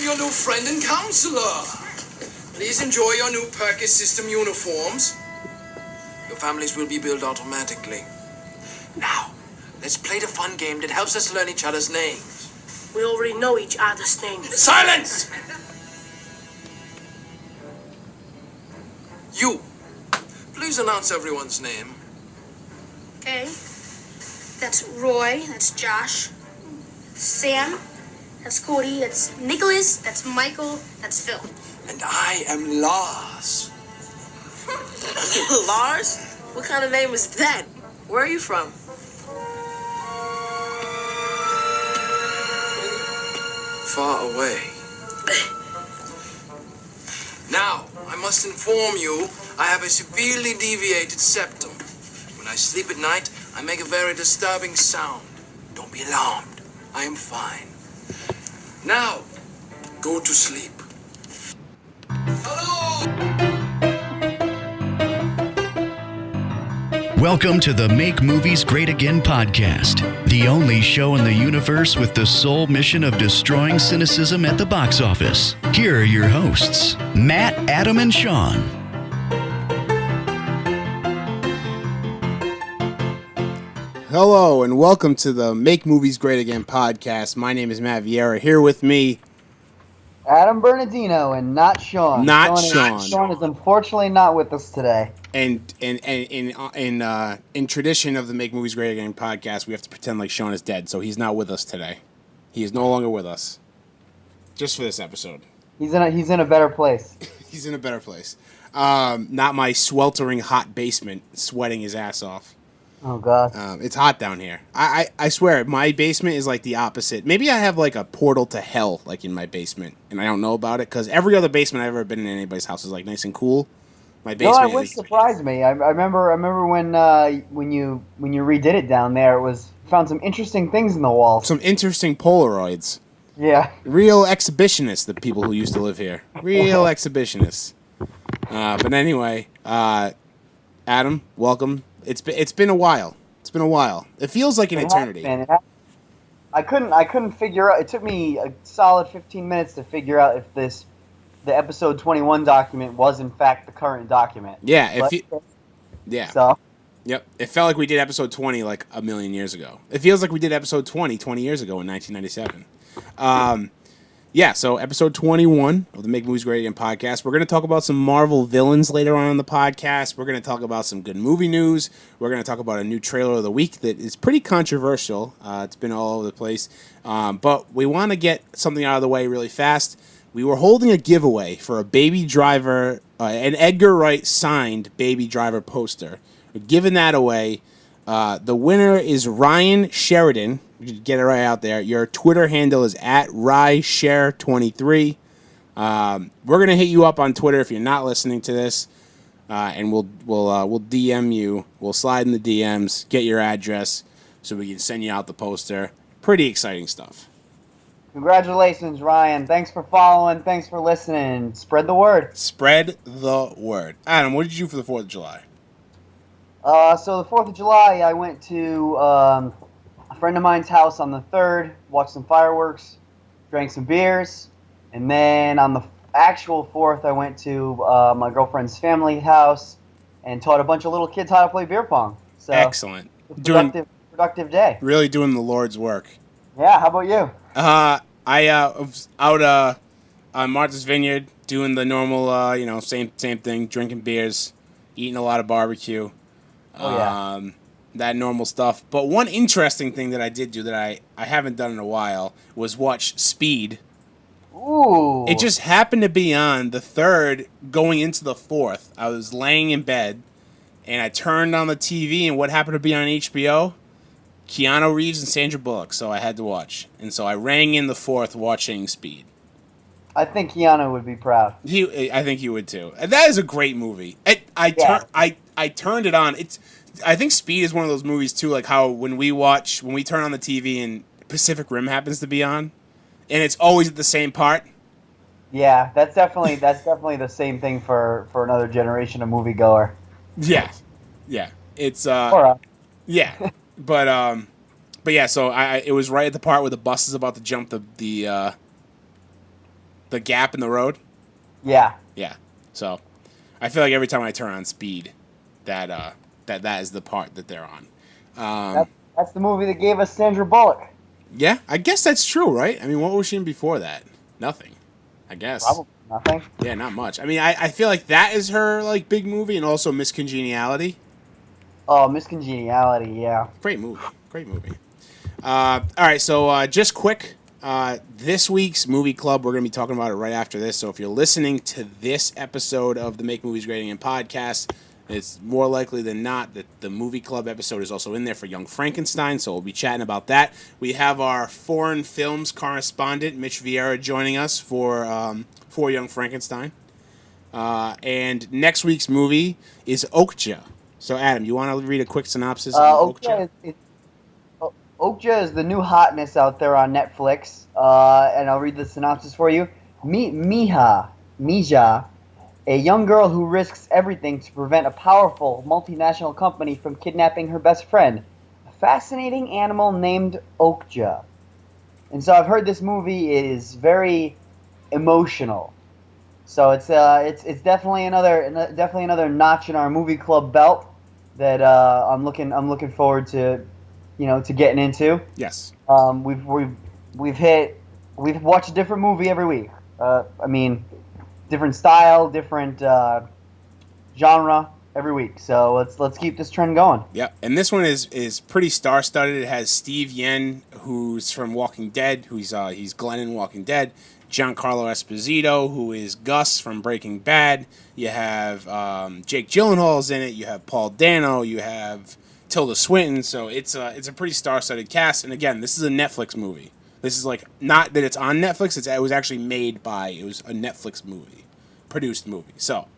your new friend and counselor. Please enjoy your new Perkis system uniforms. Your families will be billed automatically. Now, let's play the fun game that helps us learn each other's names. We already know each other's names. Silence! You. Please announce everyone's name. Okay. That's Roy. That's Josh. Sam. That's Cody. That's Nicholas. That's Michael. That's Phil. And I am Lars. Lars? What kind of name is that? Where are you from? Far away. Now, I must inform you, I have a severely deviated septum. When I sleep at night, I make a very disturbing sound. Don't be alarmed. I am fine. Now, go to sleep. Hello! Welcome to the Make Movies Great Again podcast, the only show in the universe with the sole mission of destroying cynicism at the box office. Here are your hosts, Matt, Adam, and Sean. Hello, and welcome to the Make Movies Great Again podcast. My name is Matt Vieira. Here with me, Adam Bernardino, and not Sean. Not Sean. Sean is unfortunately not with us today. And in tradition of the Make Movies Great Again podcast, we have to pretend like Sean is dead, so he's not with us today. He is no longer with us. Just for this episode. He's in a better place. He's in a better place. Not my sweltering hot basement, sweating his ass off. Oh, God. It's hot down here. I swear, my basement is like the opposite. Maybe I have like a portal to hell like in my basement, and I don't know about it, because every other basement I've ever been in anybody's house is like nice and cool. My basement No, it would surprise me. I remember when you redid it down there, found some interesting things in the walls. Some interesting Polaroids. Yeah. Real exhibitionists, the people who used to live here. Real exhibitionists. But anyway, Adam, welcome. It's been a while. It's been a while. It feels like an eternity. I couldn't figure out. It took me a solid 15 minutes to figure out if the episode 21 document was in fact the current document. Yeah. Yeah. So. Yep. It felt like we did episode 20 like a million years ago. It feels like we did episode 20 years ago in 1997. Yeah, so episode 21 of the Make Movies Great Again podcast. We're going to talk about some Marvel villains later on in the podcast. We're going to talk about some good movie news. We're going to talk about a new trailer of the week that is pretty controversial. It's been all over the place. But we want to get something out of the way really fast. We were holding a giveaway for a Baby Driver, an Edgar Wright signed Baby Driver poster. We're giving that away. The winner is Ryan Sheridan. Get it right out there. Your Twitter handle is @RyeShare23. We're gonna hit you up on Twitter if you're not listening to this, and we'll DM you. We'll slide in the DMs, get your address, so we can send you out the poster. Pretty exciting stuff. Congratulations, Ryan. Thanks for following. Thanks for listening. Spread the word. Spread the word. Adam, what did you do for the 4th of July? So the 4th of July, I went to a friend of mine's house on the 3rd, watched some fireworks, drank some beers, and then on the actual 4th, I went to my girlfriend's family house and taught a bunch of little kids how to play beer pong. So excellent. Productive day. Really doing the Lord's work. Yeah, how about you? I was out on Martha's Vineyard doing the normal, same thing, drinking beers, eating a lot of barbecue. Oh, yeah. That normal stuff. But one interesting thing that I did do that I haven't done in a while was watch Speed. Ooh. It just happened to be on the 3rd going into the 4th. I was laying in bed, and I turned on the TV, and what happened to be on HBO? Keanu Reeves and Sandra Bullock, so I had to watch. And so I rang in the 4th watching Speed. I think Keanu would be proud. I think he would too. And that is a great movie. I turned it on. I think Speed is one of those movies too, like how when we turn on the TV and Pacific Rim happens to be on, and it's always at the same part. Yeah, that's definitely the same thing for another generation of moviegoer. Yeah. It's yeah, but yeah. So it was right at the part where the bus is about to jump the The gap in the road? Yeah. Yeah. So I feel like every time I turn on Speed, that is the part that they're on. That's the movie that gave us Sandra Bullock. Yeah, I guess that's true, right? I mean, what was she in before that? Nothing, I guess. Probably nothing. Yeah, not much. I mean, I feel like that is her like big movie, and also Miss Congeniality. Oh, Miss Congeniality, yeah. Great movie. All right, so just quick. This week's movie club, we're going to be talking about it right after this. So if you're listening to this episode of the Make Movies Great Again podcast, it's more likely than not that the movie club episode is also in there for Young Frankenstein. So we'll be chatting about that. We have our foreign films correspondent, Mitch Vieira, joining us for Young Frankenstein. And next week's movie is Okja. So Adam, you want to read a quick synopsis of Okja? Okja is the new hotness out there on Netflix, and I'll read the synopsis for you. Mija, a young girl who risks everything to prevent a powerful multinational company from kidnapping her best friend, a fascinating animal named Okja. And so I've heard this movie is very emotional. So it's definitely another notch in our movie club belt that I'm looking forward to. To getting into. Yes. We've watched a different movie every week. Different style, different genre every week. So let's keep this trend going. Yeah, and this one is pretty star-studded. It has Steve Yen, who's from Walking Dead, he's Glenn in Walking Dead. Giancarlo Esposito, who is Gus from Breaking Bad. You have Jake Gyllenhaal's in it. You have Paul Dano. You have Tilda Swinton, so it's a pretty star-studded cast. And again, this is a Netflix movie. This is like not that it's on Netflix. It was actually made by. It was a Netflix movie, produced movie. So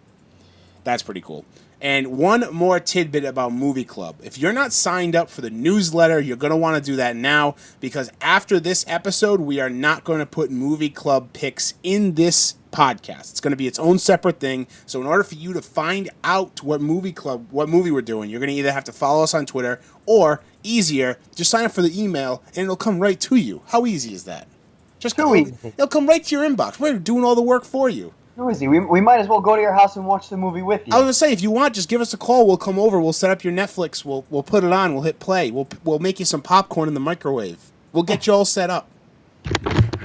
that's pretty cool. And one more tidbit about Movie Club. If you're not signed up for the newsletter, you're going to want to do that now, because after this episode, we are not going to put Movie Club picks in this podcast. It's going to be its own separate thing. So in order for you to find out what movie we're doing, you're going to either have to follow us on Twitter, or easier, just sign up for the email and it'll come right to you. How easy is that? It'll come right to your inbox. We're doing all the work for you. Too easy. We might as well go to your house and watch the movie with you. I was going to say, if you want, just give us a call. We'll come over. We'll set up your Netflix. We'll put it on. We'll hit play. We'll make you some popcorn in the microwave. We'll get you all set up.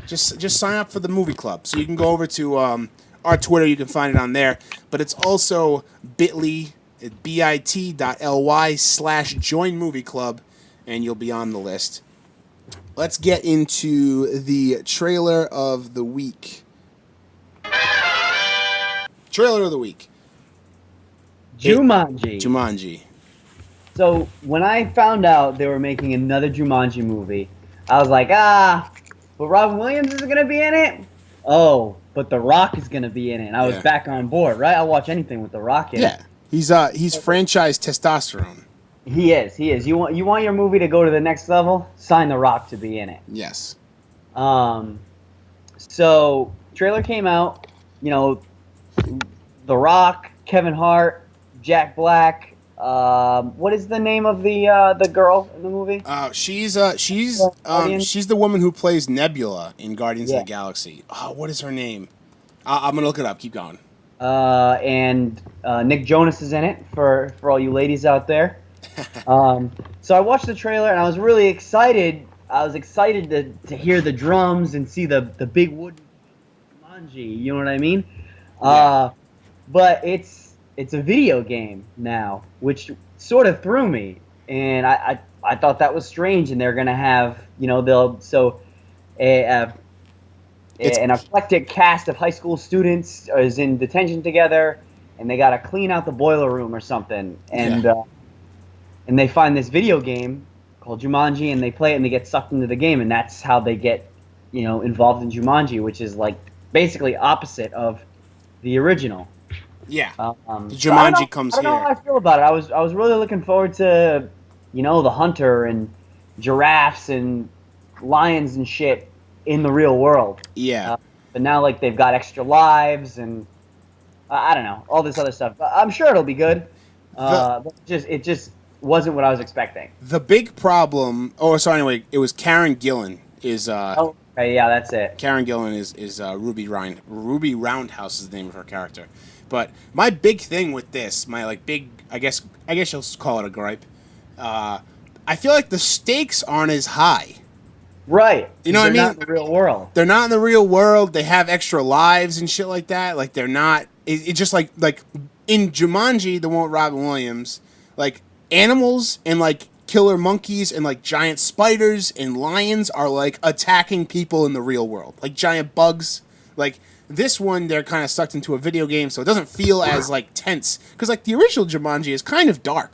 Just sign up for the Movie Club. So you can go over to our Twitter. You can find it on there. But it's also bit.ly, bit.ly/join movie club, and you'll be on the list. Let's get into the trailer of the week. Trailer of the week. Jumanji. So when I found out they were making another Jumanji movie, I was like, but Robin Williams is going to be in it? Oh, but The Rock is going to be in it. And I was back on board, right? I'll watch anything with The Rock in it. Yeah. He's franchise testosterone. He is. You want your movie to go to the next level? Sign The Rock to be in it. Yes. So trailer came out, The Rock, Kevin Hart, Jack Black. What is the name of the girl in the movie? She's the woman who plays Nebula in Guardians of the Galaxy. What is her name? I'm gonna look it up. Keep going. And Nick Jonas is in it for all you ladies out there. So I watched the trailer and I was really excited. I was excited to hear the drums and see the big wooden Jumanji. You know what I mean? Yeah. But it's a video game now, which sort of threw me, and I thought that was strange. And they're gonna have an eclectic cast of high school students is in detention together, and they gotta clean out the boiler room or something, and they find this video game called Jumanji, and they play it and they get sucked into the game, and that's how they get involved in Jumanji, which is like basically opposite of the original. Yeah. Jumanji comes here. I don't know here. how I feel about it. I was really looking forward to, the hunter and giraffes and lions and shit in the real world. Yeah. But now, they've got extra lives and I don't know, all this other stuff. I'm sure it'll be good. But it just wasn't what I was expecting. The big problem. Oh, so anyway, it was Karen Gillan is Okay, yeah, that's it. Karen Gillan is Ruby Roundhouse is the name of her character. But my big thing with this, my like big, I guess you'll call it a gripe. I feel like the stakes aren't as high. Right. You know what I mean? They're not in the real world. They're not in the real world. They have extra lives and shit like that. Like they're not. It's just like in Jumanji, the one with Robin Williams, like animals and like killer monkeys and like giant spiders and lions are like attacking people in the real world, like giant bugs. Like this one, they're kind of sucked into a video game, so it doesn't feel as like tense. Because like the original Jumanji is kind of dark.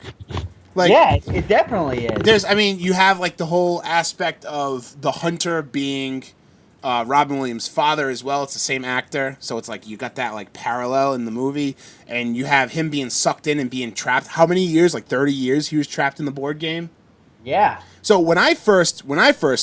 Like, yeah, it definitely is. You have like the whole aspect of the hunter being Robin Williams' father as well. It's the same actor, so it's like you got that like parallel in the movie, and you have him being sucked in and being trapped. How many years? Like 30 years he was trapped in the board game. Yeah. So when I first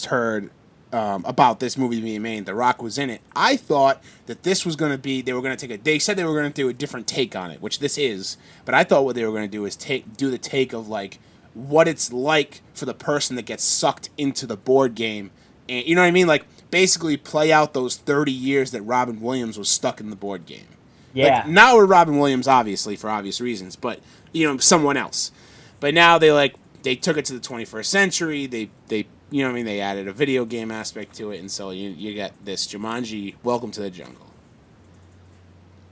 heard about this movie being made, The Rock was in it, I thought that this was going to be, they said they were going to do a different take on it, which this is, but I thought what they were going to do is do the take of like what it's like for the person that gets sucked into the board game, and you know what I mean, like basically play out those 30 years that Robin Williams was stuck in the board game. Yeah. Like, not with Robin Williams, obviously, for obvious reasons, but someone else. But now they took it to the 21st century. They you know what I mean, they added a video game aspect to it, and so you get this Jumanji Welcome to the Jungle.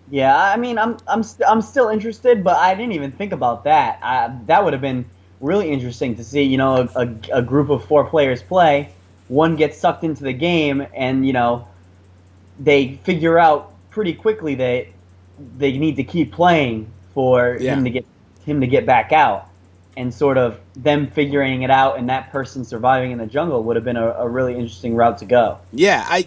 Yeah, I mean, I'm still interested, but I didn't even think about that. That would have been really interesting to see, a group of 4 players play. One gets sucked into the game, and they figure out pretty quickly that they need to keep playing for him to get back out. And sort of them figuring it out and that person surviving in the jungle would have been a really interesting route to go. Yeah,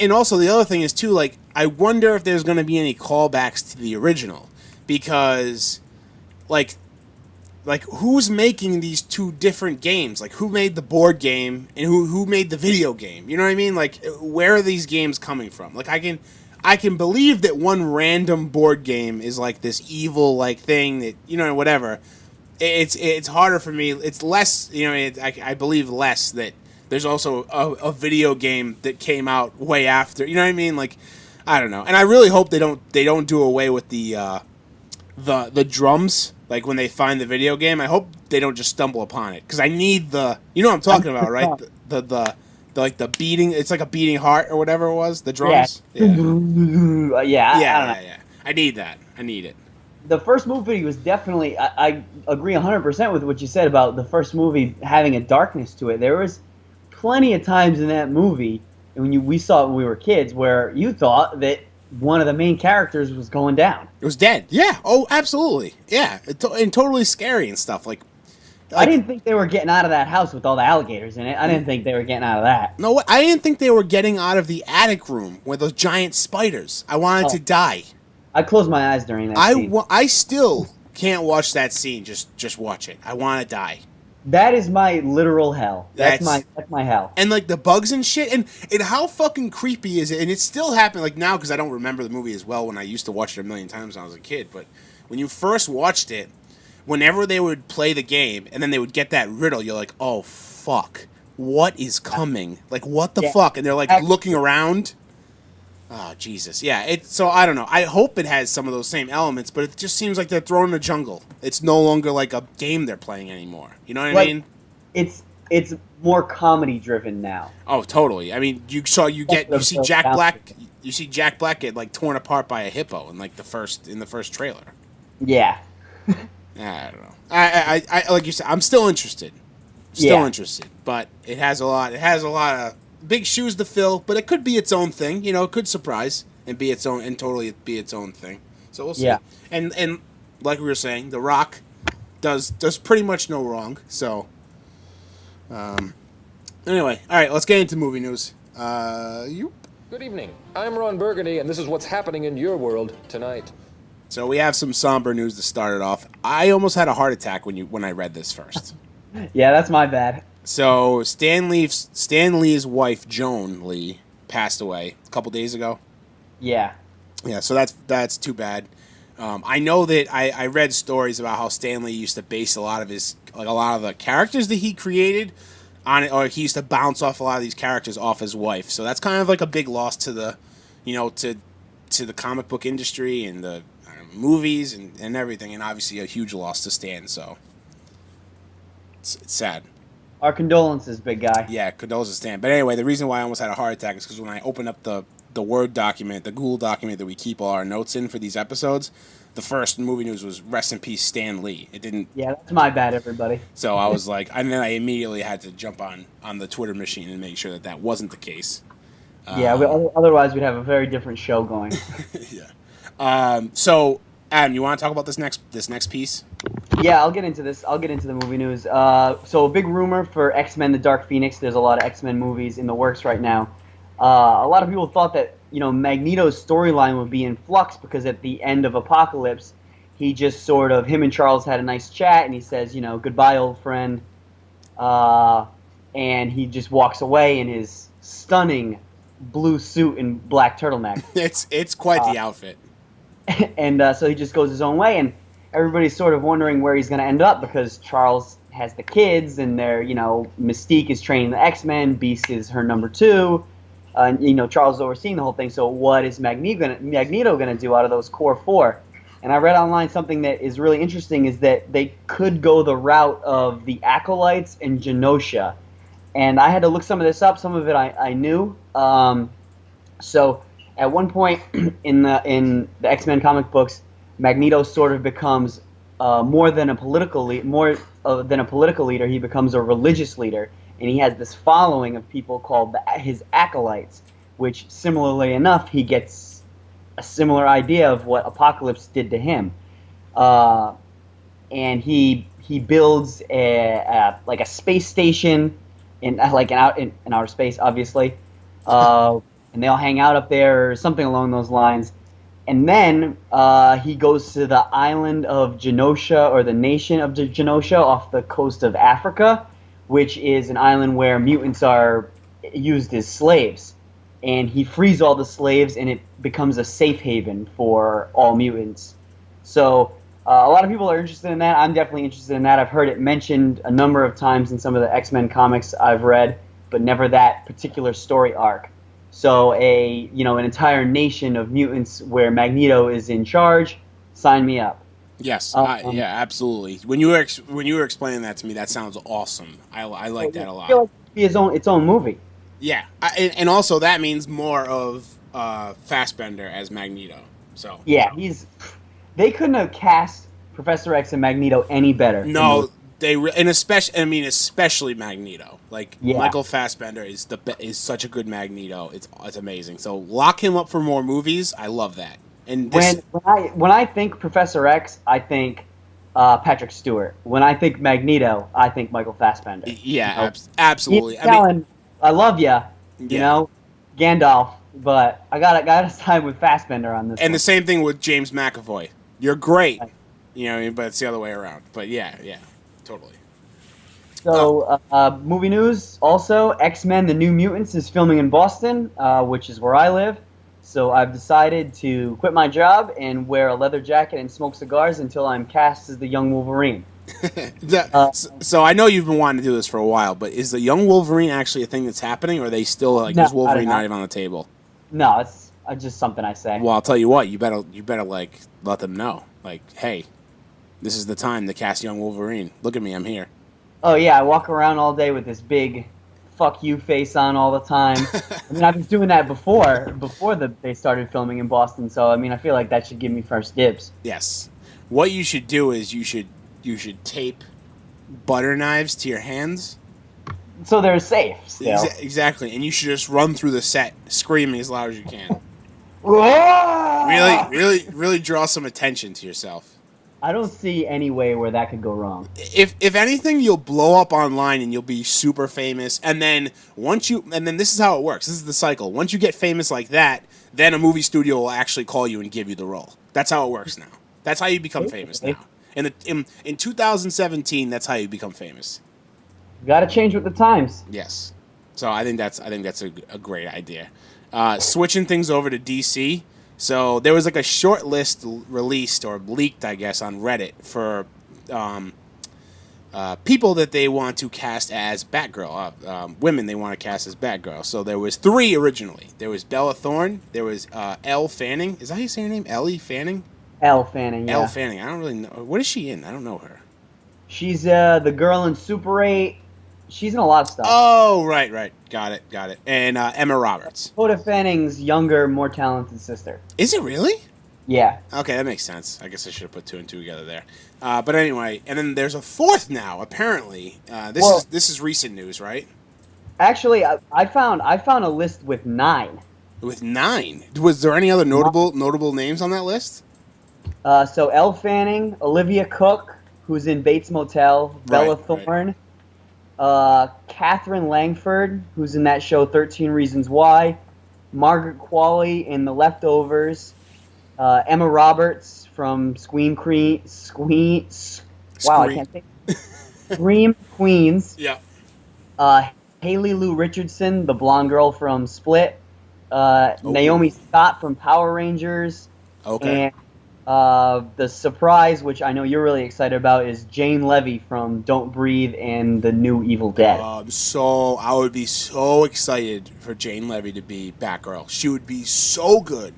and also the other thing is too, like, I wonder if there's going to be any callbacks to the original, because like who's making these 2 different games? Like, who made the board game and who made the video game? You know what I mean? Like, where are these games coming from? Like, I can believe that one random board game is like this evil like thing that whatever. It's harder for me. It's less, I believe less that there's also a video game that came out way after. You know what I mean? Like, I don't know. And I really hope they don't do away with the drums. Like when they find the video game, I hope they don't just stumble upon it, because I need what I'm talking about, right? The like the beating. It's like a beating heart or whatever it was. The drums. Yeah. I need that. I need it. The first movie was definitely, I agree 100% with what you said about the first movie having a darkness to it. There was plenty of times in that movie, when we saw it when we were kids, where you thought that one of the main characters was going down. It was dead. Yeah. Oh, absolutely. Yeah. And totally scary and stuff. Like I didn't think they were getting out of that house with all the alligators in it. I didn't think they were getting out of that. No, I didn't think they were getting out of the attic room with those giant spiders. I wanted to die. I closed my eyes during that scene. I still can't watch that scene. Just watch it. I want to die. That is my literal hell. That's my hell. And like the bugs and shit, and how fucking creepy is it? And it's still happening like now, because I don't remember the movie as well when I used to watch it a million times when I was a kid. But when you first watched it, whenever they would play the game and then they would get that riddle, you're like, oh fuck, what is coming? Like what the fuck? And they're like looking around. Oh, Jesus. Yeah, so I don't know. I hope it has some of those same elements, but it just seems like they're thrown in the jungle. It's no longer like a game they're playing anymore. You know what I mean? It's more comedy driven now. Oh, totally. I mean, you see Jack Black get like torn apart by a hippo in like the first trailer. Yeah. I don't know. I like you said, I'm still interested. Interested, but it has a lot of big shoes to fill, but it could be its own thing. It could surprise and be its own, and totally be its own thing. So we'll see. Yeah. And like we were saying, The Rock does pretty much no wrong. So, anyway, all right, let's get into movie news. Good evening. I'm Ron Burgundy, and this is what's happening in your world tonight. So we have some somber news to start it off. I almost had a heart attack when I read this first. Yeah, that's my bad. So Stan Lee's wife, Joan Lee, passed away a couple days ago. Yeah. Yeah, so that's too bad. I know that I read stories about how Stan Lee used to base a lot of the characters that he created on it, or he used to bounce off a lot of these characters off his wife. So that's kind of like a big loss to the, to the comic book industry and the movies and everything, and obviously a huge loss to Stan. So it's sad. Our condolences, big guy. Yeah, condolences, Stan. But anyway, the reason why I almost had a heart attack is because when I opened up the Word document, the Google document that we keep all our notes in for these episodes, the first movie news was "Rest in Peace, Stan Lee." It didn't. Yeah, that's my bad, everybody. So I was like, and then I immediately had to jump on the Twitter machine and make sure that wasn't the case. Otherwise we'd have a very different show going. Yeah. So, Adam, you want to talk about this next piece? Yeah, I'll get into this. I'll get into the movie news. So a big rumor for X-Men: The Dark Phoenix. There's a lot of X-Men movies in the works right now. A lot of people thought that Magneto's storyline would be in flux because at the end of Apocalypse, he just sort of, him and Charles had a nice chat, and he says, goodbye, old friend, and he just walks away in his stunning blue suit and black turtleneck. It's quite the outfit. And so he just goes his own way, and everybody's sort of wondering where he's going to end up because Charles has the kids, and they're, Mystique is training the X-Men, Beast is her number 2. Charles is overseeing the whole thing. So what is Magneto going to do out of those core 4? And I read online something that is really interesting is that they could go the route of the Acolytes and Genosha. And I had to look some of this up. Some of it I knew. So at one point in the X-Men comic books, Magneto sort of becomes more than a political leader. He becomes a religious leader. And he has this following of people called his acolytes, which, similarly enough, he gets a similar idea of what Apocalypse did to him. And he builds a space station in outer space, obviously, and they all hang out up there or something along those lines. And then he goes to the island of Genosha, or the nation of Genosha, off the coast of Africa, which is an island where mutants are used as slaves. And he frees all the slaves, and it becomes a safe haven for all mutants. So a lot of people are interested in that. I'm definitely interested in that. I've heard it mentioned a number of times in some of the X-Men comics I've read, but never that particular story arc. So an entire nation of mutants where Magneto is in charge, sign me up. Yes, yeah, absolutely. When you were explaining that to me, that sounds awesome. I like that a lot. I feel like it should be its own movie. Yeah, and also that means more of Fassbender as Magneto. So yeah, they couldn't have cast Professor X and Magneto any better. No, especially Magneto. Michael Fassbender is such a good Magneto. It's amazing. So lock him up for more movies. I love that. And when I think Professor X, I think Patrick Stewart. When I think Magneto, I think Michael Fassbender. Yeah, absolutely. I love you, Gandalf, but I gotta side with Fassbender on this. And one. the same thing with James McAvoy. You're great, but it's the other way around. But yeah, totally. So, movie news also: X-Men: The New Mutants is filming in Boston, which is where I live. So I've decided to quit my job and wear a leather jacket and smoke cigars until I'm cast as the young Wolverine. So I know you've been wanting to do this for a while, but is the young Wolverine actually a thing that's happening, or are they still is Wolverine not even on the table? No, it's just something I say. Well, I'll tell you what, you better let them know. Hey, this is the time to cast young Wolverine. Look at me, I'm here. Oh yeah, I walk around all day with this big fuck you face on all the time. I was doing that before they started filming in Boston, so I feel like that should give me first dibs. Yes. What you should do is you should tape butter knives to your hands. So they're safe still. Exactly. And you should just run through the set screaming as loud as you can. Really draw some attention to yourself. I don't see any way where that could go wrong. If anything, you'll blow up online and you'll be super famous. And then this is how it works. This is the cycle. Once you get famous like that, then a movie studio will actually call you and give you the role. That's how it works now. That's how you become famous now. In 2017, that's how you become famous. You got to change with the times. Yes. So I think that's a great idea. Switching things over to DC. So there was a short list released or leaked, I guess, on Reddit for people that they want to cast as Batgirl, women they want to cast as Batgirl. So there was 3 originally. There was Bella Thorne, there was Elle Fanning. Is that how you say her name? Ellie Fanning? Elle Fanning, yeah. Elle Fanning. I don't really know. What is she in? I don't know her. She's the girl in Super 8. She's in a lot of stuff. Oh, right. Got it. And Emma Roberts. Dakota Fanning's younger, more talented sister. Is it really? Yeah. Okay, that makes sense. I guess I should have put 2 and 2 together there. But anyway, and then there's a 4th now. Apparently, this is recent news, right? Actually, I found a list with 9. With 9, was there any other notable names on that list? So Elle Fanning, Olivia Cook, who's in Bates Motel, Bella Thorne, Catherine Langford, who's in that show 13 Reasons Why, Margaret Qualley in The Leftovers, Emma Roberts from Scream Queens. Yeah. Haley Lou Richardson, the blonde girl from Split. Naomi Scott from Power Rangers. Okay. And the surprise, which I know you're really excited about, is Jane Levy from Don't Breathe and the new Evil Dead. I would be so excited for Jane Levy to be Batgirl. She would be so good.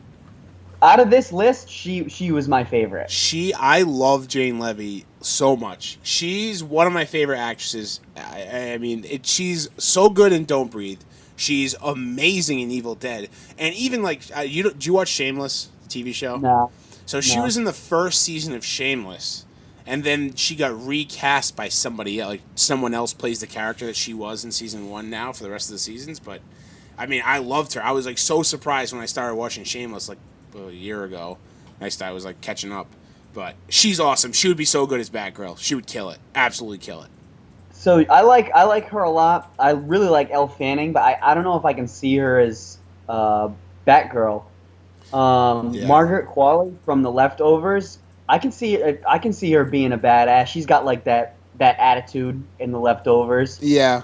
Out of this list, she was my favorite. I love Jane Levy so much. She's one of my favorite actresses. I mean, she's so good in Don't Breathe. She's amazing in Evil Dead. And even like, do you watch Shameless, the TV show? No. So she was in the first season of Shameless, and then she got recast by somebody else. Like someone else plays the character that she was in season 1 now for the rest of the seasons. But I mean, I loved her. I was like so surprised when I started watching Shameless like a year ago. I was like catching up. But she's awesome. She would be so good as Batgirl. She would kill it. Absolutely kill it. So I like her a lot. I really like Elle Fanning, but I don't know if I can see her as Batgirl. Margaret Qualley from The Leftovers. I can see her being a badass. She's got like that attitude in The Leftovers. Yeah.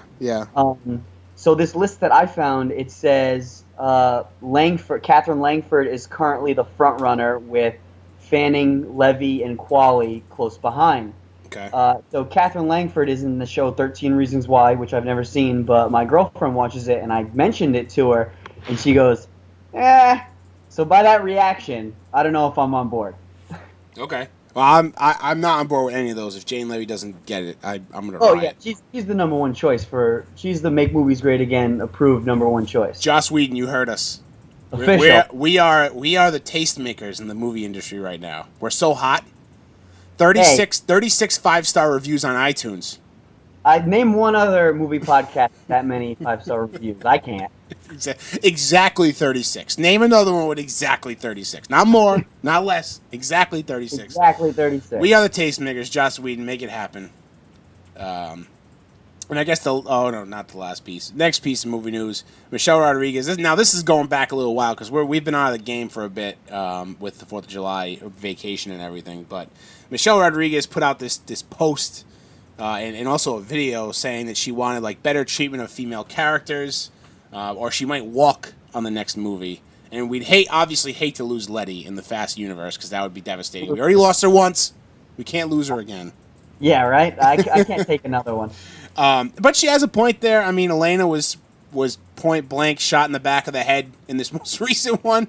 So this list that I found, it says Catherine Langford is currently the front runner with Fanning, Levy, and Qualley close behind. Okay. So Catherine Langford is in the show 13 Reasons Why, which I've never seen, but my girlfriend watches it, and I mentioned it to her, and she goes, So by that reaction, I don't know if I'm on board. Okay. Well, I'm not on board with any of those. If Jane Levy doesn't get it, I'm gonna riot. Yeah, she's the number 1 choice she's the Make Movies Great Again approved number 1 choice. Joss Whedon, you heard us. Official. We are the tastemakers in the movie industry right now. We're so hot. 36 5-star reviews on iTunes. I'd name one other movie podcast with that many 5-star reviews. I can't. Exactly 36. Name another one with exactly 36. Not more, not less. Exactly 36. Exactly 36. We are the tastemakers. Joss Whedon, make it happen. And I guess not the last piece. Next piece of movie news: Michelle Rodriguez. This is going back a little while because we've been out of the game for a bit with the 4th of July vacation and everything. But Michelle Rodriguez put out this post and also a video saying that she wanted like better treatment of female characters, or she might walk on the next movie. And we'd obviously hate to lose Letty in the Fast universe because that would be devastating. We already lost her once. We can't lose her again. Yeah, right. I can't take another one. But she has a point there. I mean, Elena was point blank shot in the back of the head in this most recent one.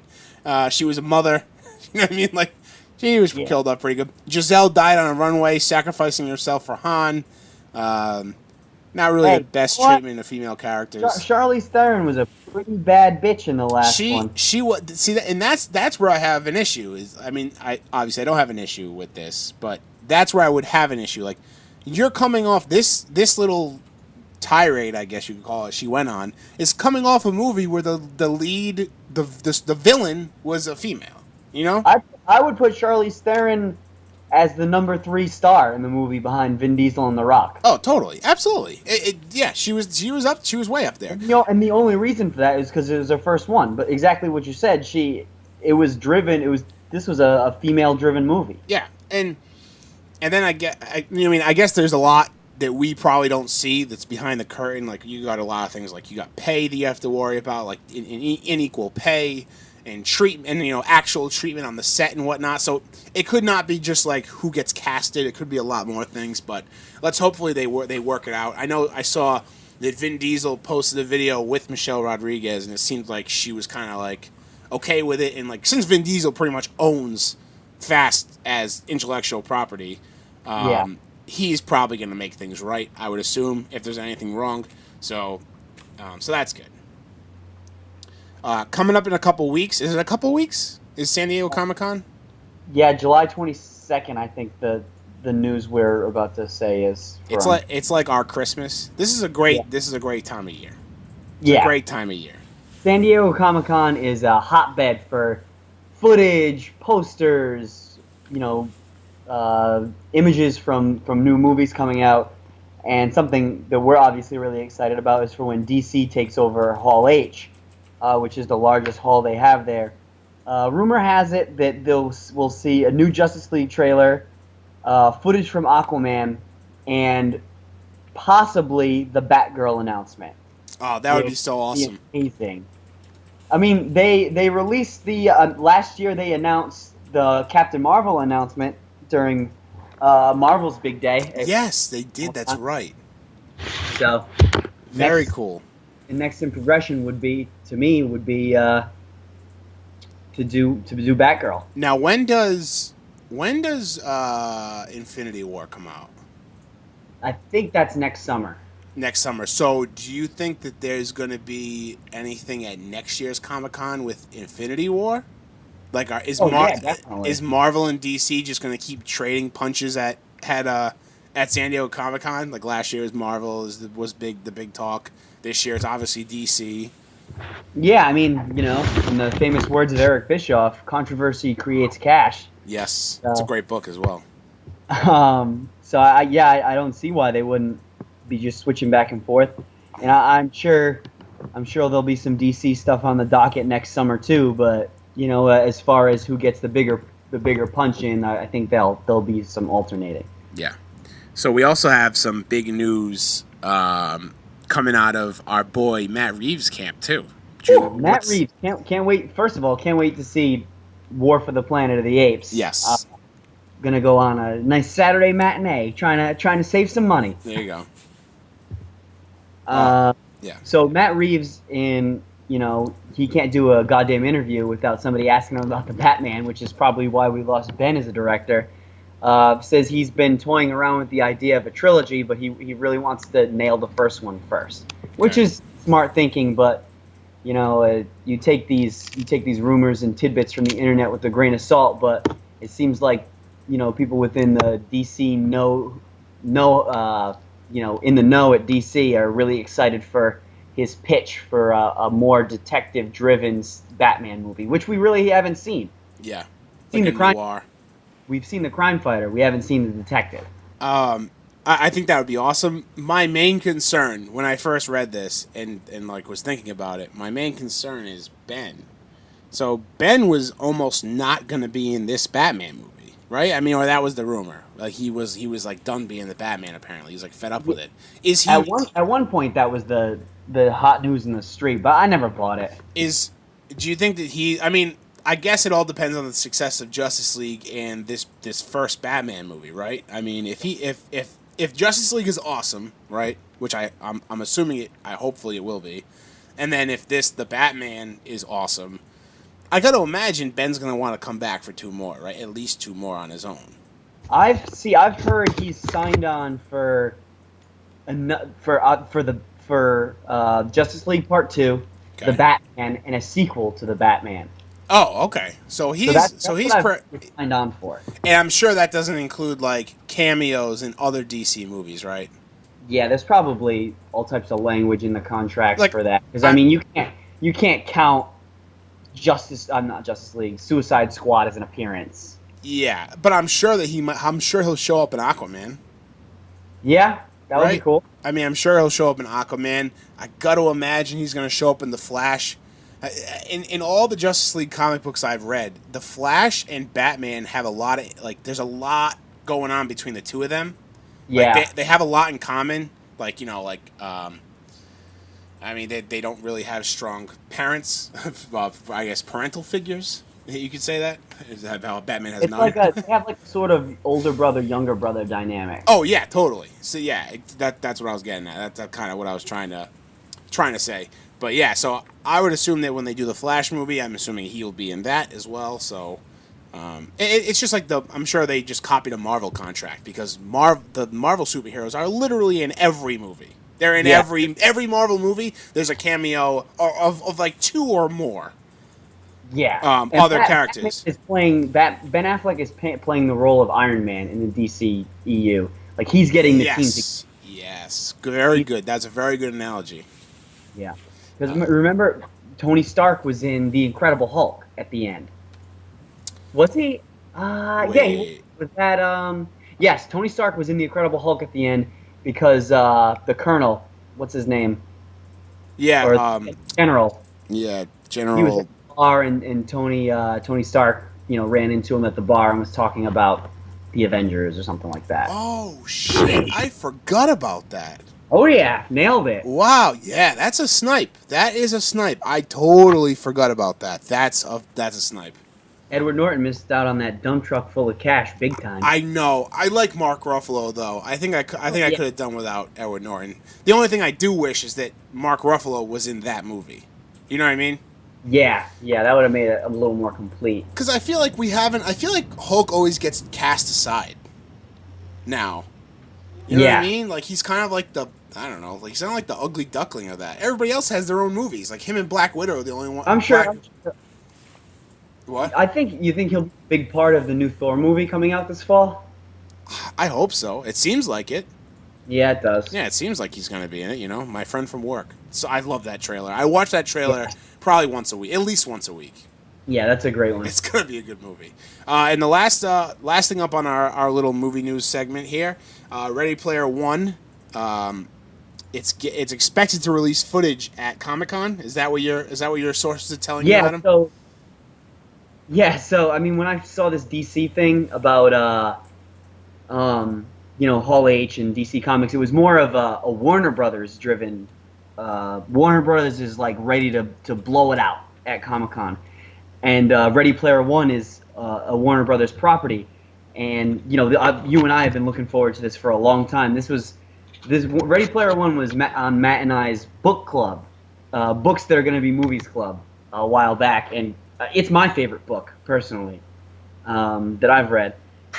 She was a mother. You know what I mean? Like, she was killed up pretty good. Giselle died on a runway, sacrificing herself for Han. Not really the best treatment of female characters. Charlize Theron was a pretty bad bitch in the last one. She was and that's where I have an issue. I obviously don't have an issue with this, but that's where I would have an issue. Like, you're coming off this little tirade, I guess you could call it. She went on is coming off a movie where the lead, the villain was a female. You know, I would put Charlize Theron as the number 3 star in the movie behind Vin Diesel and The Rock. Oh, totally, absolutely. She was way up there. And the only reason for that is because it was her first one. But exactly what you said, this was a female-driven movie. Yeah, and then I guess there's a lot that we probably don't see that's behind the curtain. Like, you got a lot of things, like you got pay that you have to worry about, like unequal pay, treatment and actual treatment on the set and whatnot. So it could not be just like who gets casted. It could be a lot more things, but let's hopefully they work it out. I know I saw that Vin Diesel posted a video with Michelle Rodriguez, and it seemed like she was kind of like okay with it. And like since Vin Diesel pretty much owns Fast as intellectual property, he's probably going to make things right, I would assume, if there's anything wrong. So that's good. Coming up in a couple weeks. Is it a couple weeks? Is San Diego Comic-Con? Yeah, July 22nd, I think the news we're about to say is from. It's like our Christmas. This is a great time of year. It's a great time of year. San Diego Comic-Con is a hotbed for footage, posters, images from new movies coming out, and something that we're obviously really excited about is for when DC takes over Hall H, which is the largest hall they have there. Rumor has it that we'll see a new Justice League trailer, footage from Aquaman, and possibly the Batgirl announcement. Oh, that would be so awesome. Amazing. I mean, they released the last year. They announced the Captain Marvel announcement during Marvel's big day. Yes, they did. That's right. So very cool. The next in progression would be to do Batgirl. Now, when does Infinity War come out? I think that's next summer. Next summer. So, do you think that there's going to be anything at next year's Comic-Con with Infinity War? Like, is Marvel and DC just going to keep trading punches at San Diego Comic-Con? Like last year's Marvel was the big talk. This year it's obviously DC. Yeah, I mean, in the famous words of Eric Bischoff, controversy creates cash. Yes, it's a great book as well. So I don't see why they wouldn't be just switching back and forth, and I'm sure there'll be some DC stuff on the docket next summer too. But as far as who gets the bigger punch in, I think there'll be some alternating. Yeah. So we also have some big news coming out of our boy Matt Reeves' camp too. Matt Reeves can't wait. First of all, can't wait to see War for the Planet of the Apes. Yes. Gonna go on a nice Saturday matinee, trying to save some money. There you go. Yeah. So Matt Reeves, he can't do a goddamn interview without somebody asking him about the Batman, which is probably why we lost Ben as a director. Says he's been toying around with the idea of a trilogy, but he really wants to nail the first one first, which is smart thinking. But you take these rumors and tidbits from the internet with a grain of salt. But it seems like people within the DC in the know at DC are really excited for his pitch for a more detective-driven Batman movie, which we really haven't seen. Yeah, We've seen the crime fighter. We haven't seen the detective. I think that would be awesome. My main concern when I first read this and was thinking about it, my main concern is Ben. So Ben was almost not going to be in this Batman movie, right? I mean, or that was the rumor. Like he was like done being the Batman. Apparently, he's like fed up with it. Is he at one point that was the hot news in the street, but I never bought it. Do you think that he? I mean, I guess it all depends on the success of Justice League and this first Batman movie, right? I mean, if Justice League is awesome, right? Which I'm assuming it. Hopefully it will be. And then if the Batman is awesome, I got to imagine Ben's going to want to come back for two more, right? At least two more on his own. I've heard he's signed on for Justice League Part 2, okay, the Batman, and a sequel to the Batman. Oh, okay. So he's signed on for. And I'm sure that doesn't include like cameos in other DC movies, right? Yeah, there's probably all types of language in the contracts for that. Because I mean, you can't count Suicide Squad as an appearance. Yeah, but I'm sure that he'll show up in Aquaman. Yeah, that would be cool. I mean, I'm sure he'll show up in Aquaman. I got to imagine he's going to show up in The Flash. In all the Justice League comic books I've read, The Flash and Batman have a lot of there's a lot going on between the two of them. Yeah, they have a lot in common. I mean, they don't really have strong parents. I guess parental figures. You could say that. Is that how Batman has It's none? like they have like sort of older brother, younger brother dynamic. Oh yeah, totally. So yeah, that's what I was getting at. That's kind of what I was trying to say. But yeah, so I would assume that when they do the Flash movie, I'm assuming he'll be in that as well. So it's just like I'm sure they just copied a Marvel contract because the Marvel superheroes are literally in every movie. They're in every Marvel movie. There's a cameo of like 2 or more. Yeah. Other characters. Ben Affleck is playing the role of Iron Man in the DC EU. Like he's getting the team. Yes, very good. That's a very good analogy. Yeah, because remember, Tony Stark was in the Incredible Hulk at the end. Was he? Yeah, he was that. Yes, Tony Stark was in the Incredible Hulk at the end because the Colonel, what's his name? Yeah. Or General. Yeah, General. He was at the bar, and Tony Stark, ran into him at the bar and was talking about the Avengers or something like that. Oh shit! I forgot about that. Oh yeah, nailed it. Wow, yeah, that's a snipe. That is a snipe. I totally forgot about that. That's a snipe. Edward Norton missed out on that dump truck full of cash, big time. I know. I like Mark Ruffalo though. I think I could have done without Edward Norton. The only thing I do wish is that Mark Ruffalo was in that movie. You know what I mean? Yeah, that would have made it a little more complete. Because I feel like I feel like Hulk always gets cast aside. Now. You know what I mean? Like he's kind of like I don't know, like he's kind of like the ugly duckling of that. Everybody else has their own movies. Like him and Black Widow are the only one. I'm sure. What? You think he'll be a big part of the new Thor movie coming out this fall? I hope so. It seems like it. Yeah, it does. Yeah, it seems like he's going to be in it, my friend from work. So I love that trailer. I watch that trailer probably once a week, at least once a week. Yeah, that's a great one. It's going to be a good movie. And the last thing up on our little movie news segment here, Ready Player One. It's expected to release footage at Comic-Con. Is that what your sources are telling you, Adam? So I mean, when I saw this DC thing about Hall H and DC Comics, it was more of a Warner Brothers driven. Warner Brothers is like ready to blow it out at Comic-Con, and Ready Player One is a Warner Brothers property, and you and I have been looking forward to this for a long time. This Ready Player One was on Matt and I's book club, books that are going to be movies club a while back, and it's my favorite book personally that I've read,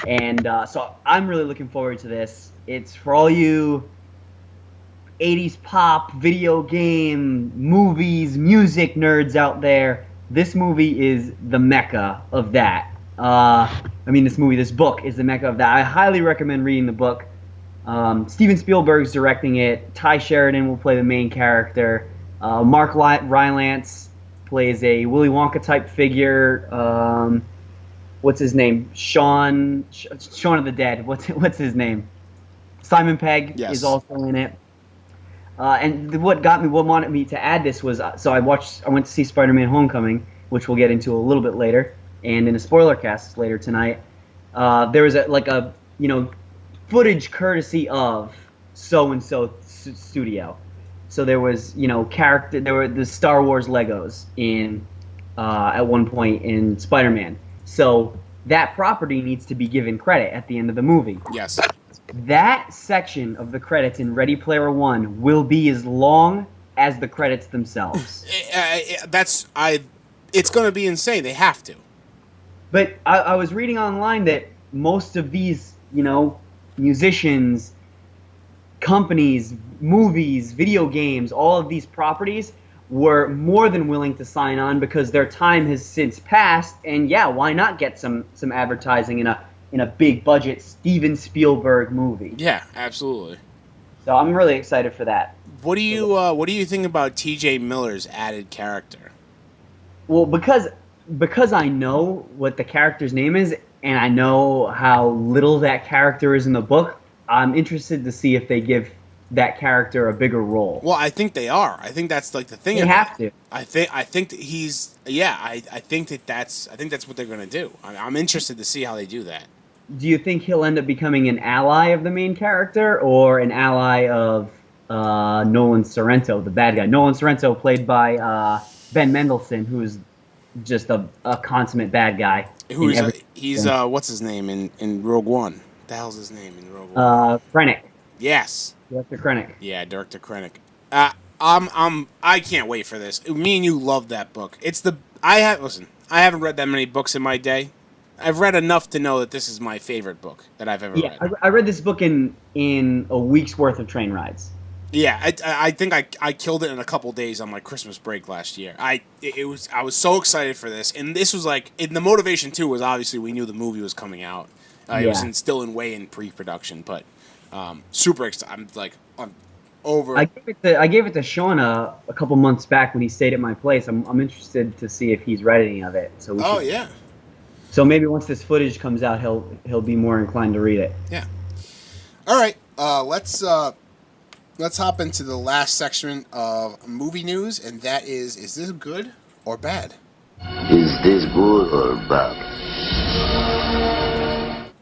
and so I'm really looking forward to this. It's for all you 80s pop, video game, movies, music nerds out there. This movie is the mecca of that. This book is the mecca of that. I highly recommend reading the book. Steven Spielberg's directing it. Ty Sheridan will play the main character. Mark Rylance plays a Willy Wonka type figure. What's his name? Shaun of the Dead. What's his name? Simon Pegg is also in it. And what wanted me to add this was I went to see Spider-Man: Homecoming, which we'll get into a little bit later, and in a spoiler cast later tonight. There was a footage courtesy of so and so studio. So there was there were the Star Wars Legos in at one point in Spider-Man. So that property needs to be given credit at the end of the movie. Yes. That section of the credits in Ready Player One will be as long as the credits themselves. It's going to be insane. They have to. But I was reading online that most of these, musicians, companies, movies, video games, all of these properties were more than willing to sign on because their time has since passed, and why not get some advertising in a big budget Steven Spielberg movie? Yeah, absolutely. So I'm really excited for that. What do you think about T.J. Miller's added character? Well, because I know what the character's name is, and I know how little that character is in the book, I'm interested to see if they give that character a bigger role. Well, I think they are. I think that's like the thing. They have to. I think that he's. Yeah, I think that's what they're going to do. I'm interested to see how they do that. Do you think he'll end up becoming an ally of the main character or an ally of Nolan Sorrento, the bad guy. Nolan Sorrento, played by Ben Mendelsohn, who is just a consummate bad guy. He's what's his name in Rogue One? The hell's his name in Rogue One? Krennic. Yes. Director Krennic. Yeah, Director Krennic. I can't wait for this. Me and you love that book. I haven't read that many books in my day. I've read enough to know that this is my favorite book that I've ever read. I read this book in a week's worth of train rides. Yeah, I think I killed it in a couple days on my Christmas break last year. I was so excited for this, and this was the motivation too was obviously we knew the movie was coming out. It was still in pre-production, but super excited. I'm over. I gave it to Sean a couple months back when he stayed at my place. I'm interested to see if he's read any of it. So yeah. So maybe once this footage comes out, he'll be more inclined to read it. Yeah. All right. Let's hop into the last section of movie news, and that is this good or bad? Is this good or bad?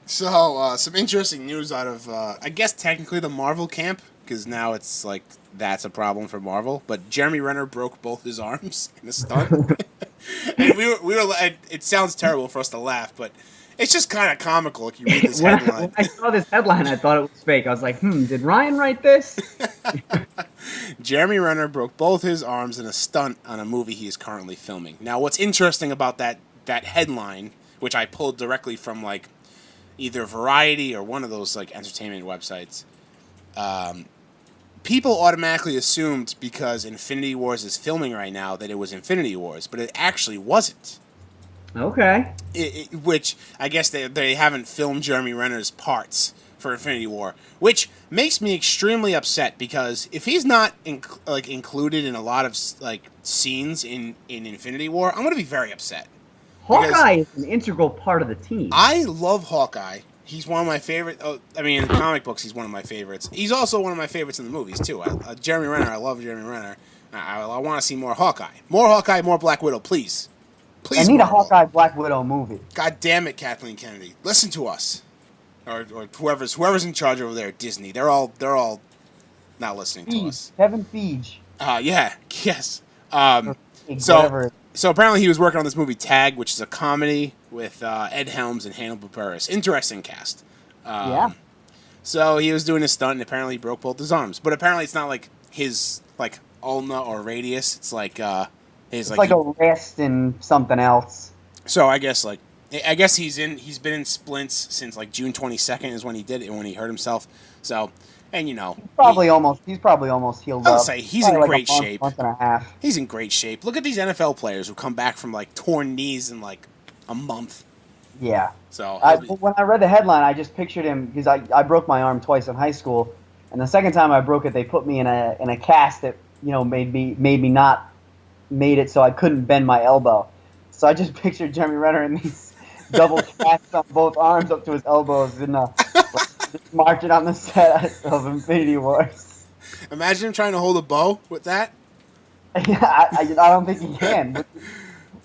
So, some interesting news out of, I guess technically the Marvel camp, because now it's that's a problem for Marvel. But Jeremy Renner broke both his arms in a stunt, and we were. It sounds terrible for us to laugh, but it's just kind of comical if you read this headline. When I saw this headline, I thought it was fake. I was like, did Ryan write this? Jeremy Renner broke both his arms in a stunt on a movie he is currently filming. Now, what's interesting about that headline, which I pulled directly from either Variety or one of those entertainment websites, people automatically assumed because Infinity Wars is filming right now that it was Infinity Wars, but it actually wasn't. Okay. Which I guess they haven't filmed Jeremy Renner's parts for Infinity War, which makes me extremely upset because if he's not included in a lot of scenes in Infinity War, I'm gonna be very upset. Hawkeye is an integral part of the team. I love Hawkeye. He's one of my favorite. In the comic books, he's one of my favorites. He's also one of my favorites in the movies too. Jeremy Renner, I love Jeremy Renner. I want to see more Hawkeye, more Black Widow, please. Please, I need Marvel. a Hawkeye Black Widow movie. God damn it, Kathleen Kennedy, listen to us, or whoever's in charge over there at Disney. They're all not listening to us. Kevin Feige. Yes. So apparently he was working on this movie Tag, which is a comedy with Ed Helms and Hannibal Buress. Interesting cast. Yeah. So he was doing a stunt, and apparently he broke both his arms. But apparently it's not his ulna or radius. It's his it's a wrist and something else. So I guess he's been in splints since June 22nd is when he did it, when he hurt himself. So, and he's probably almost healed up. I'll say he's in great shape. Month and a half. He's in great shape. Look at these NFL players who come back from torn knees in a month. Yeah. So when I read the headline, I just pictured him because I broke my arm twice in high school, and the second time I broke it, they put me in a cast that made it so I couldn't bend my elbow. So I just pictured Jeremy Renner in these double casts on both arms up to his elbows and just marching on the set of Infinity Wars. Imagine him trying to hold a bow with that. Yeah, I don't think he can.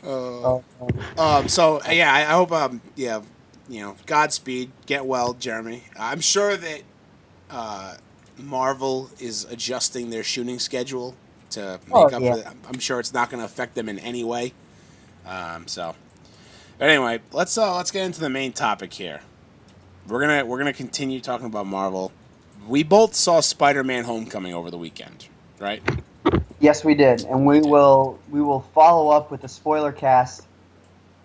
So yeah, I hope Godspeed, get well, Jeremy. I'm sure that Marvel is adjusting their shooting schedule to make up for it. I'm sure it's not going to affect them in any way. But anyway, let's get into the main topic here. We're gonna continue talking about Marvel. We both saw Spider-Man: Homecoming over the weekend, right? Yes, we did, and we will follow up with the spoiler cast